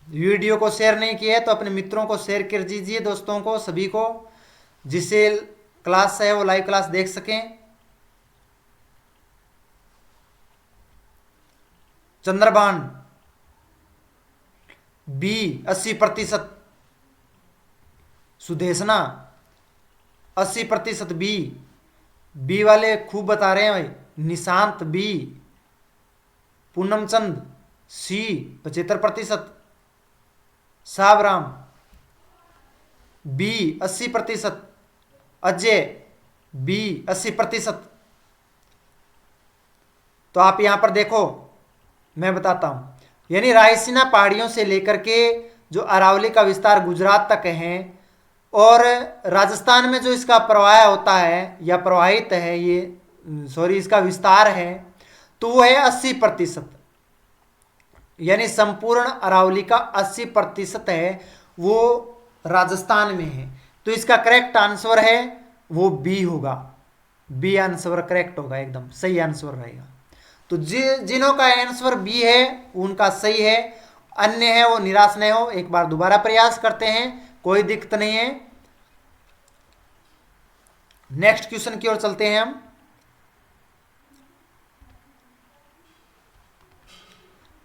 वीडियो को शेयर नहीं किया है तो अपने मित्रों को शेयर कर दीजिए, दोस्तों को सभी को, जिससे क्लास है वो लाइव क्लास देख सकें। चंद्रभान बी 80%, सुदेशना 80% बी वाले खूब बता रहे हैं भाई। निशांत बी, पूनमचंद सी 75%, सावराम बी 80%, अजय बी 80%। तो आप यहां पर देखो मैं बताता हूं, यानी रायसीना पहाड़ियों से लेकर के जो अरावली का विस्तार गुजरात तक है और राजस्थान में जो इसका प्रवाह होता है या प्रवाहित है ये इसका विस्तार है तो वो है 80%। यानी संपूर्ण अरावली का 80% है वो राजस्थान में है। तो इसका करेक्ट आंसर है वो बी होगा। बी आंसर करेक्ट होगा, एकदम सही आंसर रहेगा। तो जिन्हों का आंसर बी है उनका सही है, अन्य है वो निराश नहीं हो। एक बार दोबारा प्रयास करते हैं, कोई दिक्कत नहीं है। नेक्स्ट क्वेश्चन की ओर चलते हैं हम।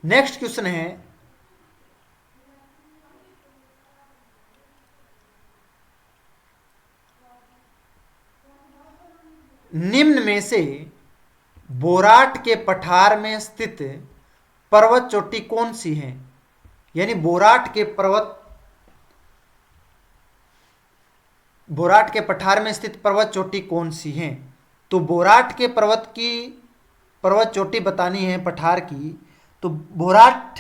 नेक्स्ट क्वेश्चन है निम्न में से बोराट के पठार में स्थित पर्वत चोटी कौन सी है। यानी बोराट के पठार में स्थित पर्वत चोटी कौन सी है। तो बोराट के पर्वत चोटी बतानी है पठार की, तो बोराट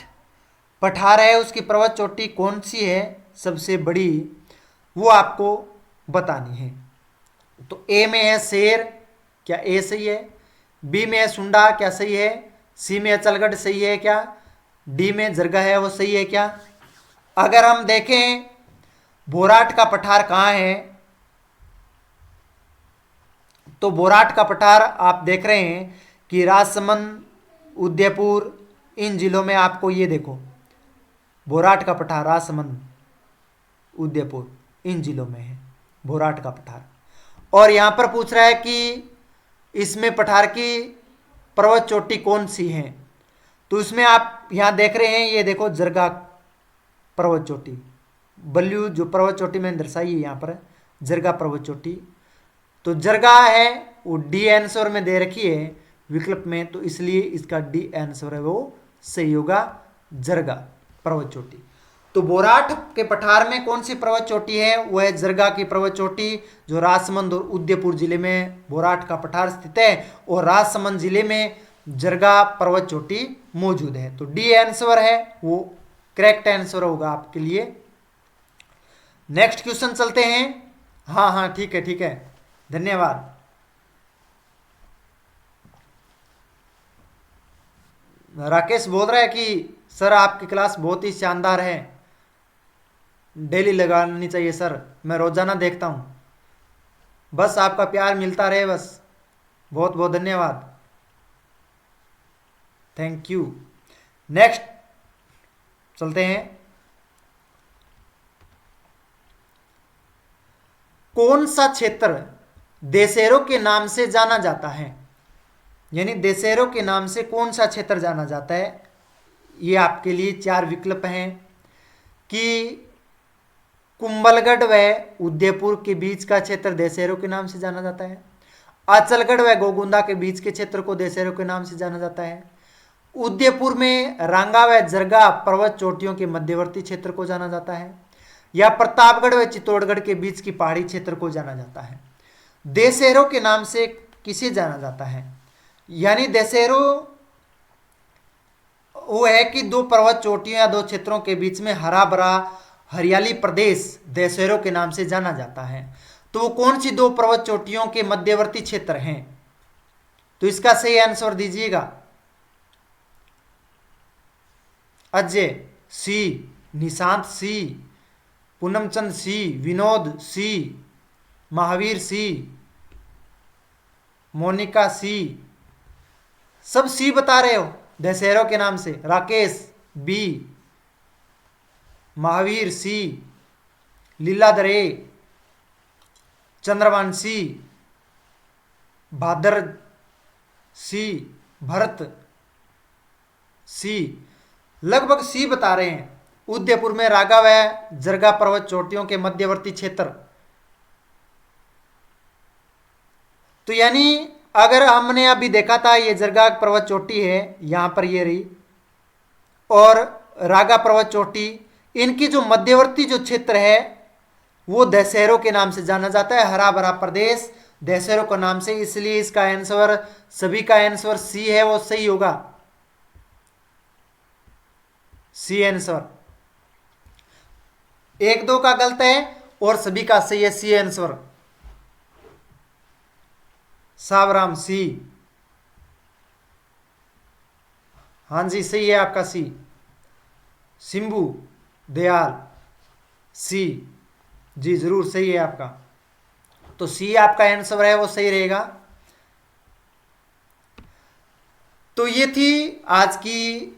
पठार है उसकी पर्वत चोटी कौन सी है सबसे बड़ी, वो आपको बतानी है। तो ए में है शेर, क्या ए सही है। बी में है सुंडा, क्या सही है। सी में अचलगढ़ सही है क्या। डी में जरगा है वो सही है क्या। अगर हम देखें बोराट का पठार कहाँ है, तो बोराट का पठार आप देख रहे हैं कि राजसमंद, उदयपुर, इन जिलों में आपको ये देखो बोराट का पठार राजसमंद, उदयपुर इन जिलों में है बोराट का पठार। और यहां पर पूछ रहा है कि इसमें पठार की पर्वत चोटी कौन सी है, तो इसमें आप यहां देख रहे हैं ये देखो जरगा पर्वत चोटी, बल्लू जो पर्वत चोटी मैंने दर्शाई है यहां पर जरगा पर्वत चोटी। तो जरगा है वो डी आंसर में दे रखी है विकल्प में, तो इसलिए इसका डी आंसर है वो सही होगा जरगा पर्वत चोटी। तो बोराठ के पठार में कौन सी पर्वत चोटी है? वह है जरगा की पर्वत चोटी, जो राजसमंद और उदयपुर जिले में बोराठ का पठार स्थित है, और राजसमंद जिले में जरगा पर्वत चोटी मौजूद है। तो डी आंसर है वो करेक्ट आंसर होगा आपके लिए। नेक्स्ट क्वेश्चन चलते हैं। हाँ हाँ ठीक है ठीक है, धन्यवाद। राकेश बोल रहा है कि सर आपकी क्लास बहुत ही शानदार है, डेली लगानी चाहिए सर, मैं रोजाना देखता हूँ, बस आपका प्यार मिलता रहे बस। बहुत बहुत धन्यवाद, थैंक यू। नेक्स्ट चलते हैं। कौन सा क्षेत्र देशेरो के नाम से जाना जाता है? यानी देशेरो के नाम से कौन सा क्षेत्र जाना जाता है? ये आपके लिए चार विकल्प हैं कि कुंभलगढ़ व उदयपुर के बीच का क्षेत्र देशेरो के नाम से जाना जाता है, आचलगढ़ व गोगुंदा के बीच के क्षेत्र को देशेरो के नाम से जाना जाता है, उदयपुर में रांगा व जरगा पर्वत चोटियों के मध्यवर्ती क्षेत्र को जाना जाता है, या प्रतापगढ़ व चित्तौड़गढ़ के बीच की पहाड़ी क्षेत्र को जाना जाता है। देशेरो के नाम से किसे जाना जाता है? यानी देशेरो वो है कि दो पर्वत चोटियों या दो क्षेत्रों के बीच में हरा भरा हरियाली प्रदेश देशेरो के नाम से जाना जाता है। तो वो कौन सी दो पर्वत चोटियों के मध्यवर्ती क्षेत्र हैं? तो इसका सही आंसर दीजिएगा। अजय सी, निशांत सी, पूनमचंद सी, विनोद सी, महावीर सी, मोनिका सी, सब सी बता रहे हो देशेरो के नाम से। राकेश बी, महावीर सी, लीलाधर ए, चंद्रवान सी, भादर सी, भरत सी, लगभग सी बता रहे हैं। उदयपुर में रागा व जरगा पर्वत चोटियों के मध्यवर्ती क्षेत्र। तो यानी अगर हमने अभी देखा था ये जरगा पर्वत चोटी है, यहां पर ये रही, और रागा पर्वत चोटी, इनकी जो मध्यवर्ती जो क्षेत्र है वो देशेरो के नाम से जाना जाता है, हरा भरा प्रदेश देशेरो के नाम से। इसलिए इसका आंसर, सभी का आंसर सी है, वो सही होगा, सी आंसर। एक दो का गलत है और सभी का सही है, सी आंसर। सावराम सी, हाँ जी सही है आपका सी। सिंबू दयाल सी, जी जरूर सही है आपका। तो सी आपका आंसर है, वो सही रहेगा। तो ये थी आज की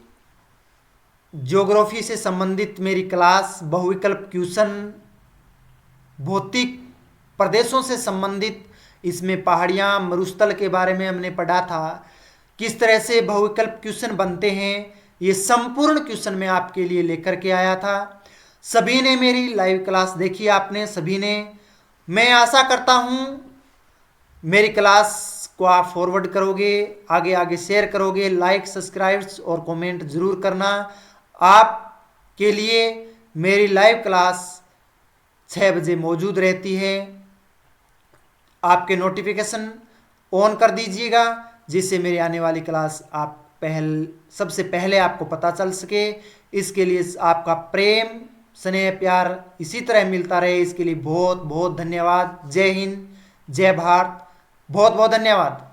ज्योग्राफी से संबंधित मेरी क्लास, बहुविकल्प क्वेश्चन, भौतिक प्रदेशों से संबंधित। इसमें पहाड़ियाँ, मरुस्थल के बारे में हमने पढ़ा था, किस तरह से बहुविकल्प क्वेश्चन बनते हैं, ये संपूर्ण क्वेश्चन मैं आपके लिए लेकर के आया था। सभी ने मेरी लाइव क्लास देखी आपने, सभी ने। मैं आशा करता हूँ मेरी क्लास को आप फॉरवर्ड करोगे, आगे आगे शेयर करोगे, लाइक, सब्सक्राइब और कमेंट जरूर करना। आपके लिए मेरी लाइव क्लास 6 बजे मौजूद रहती है। आपके नोटिफिकेशन ऑन कर दीजिएगा, जिससे मेरी आने वाली क्लास आप सबसे पहले आपको पता चल सके। इसके लिए आपका प्रेम, स्नेह, प्यार इसी तरह मिलता रहे, इसके लिए बहुत बहुत धन्यवाद। जय हिंद, जय भारत, बहुत बहुत धन्यवाद।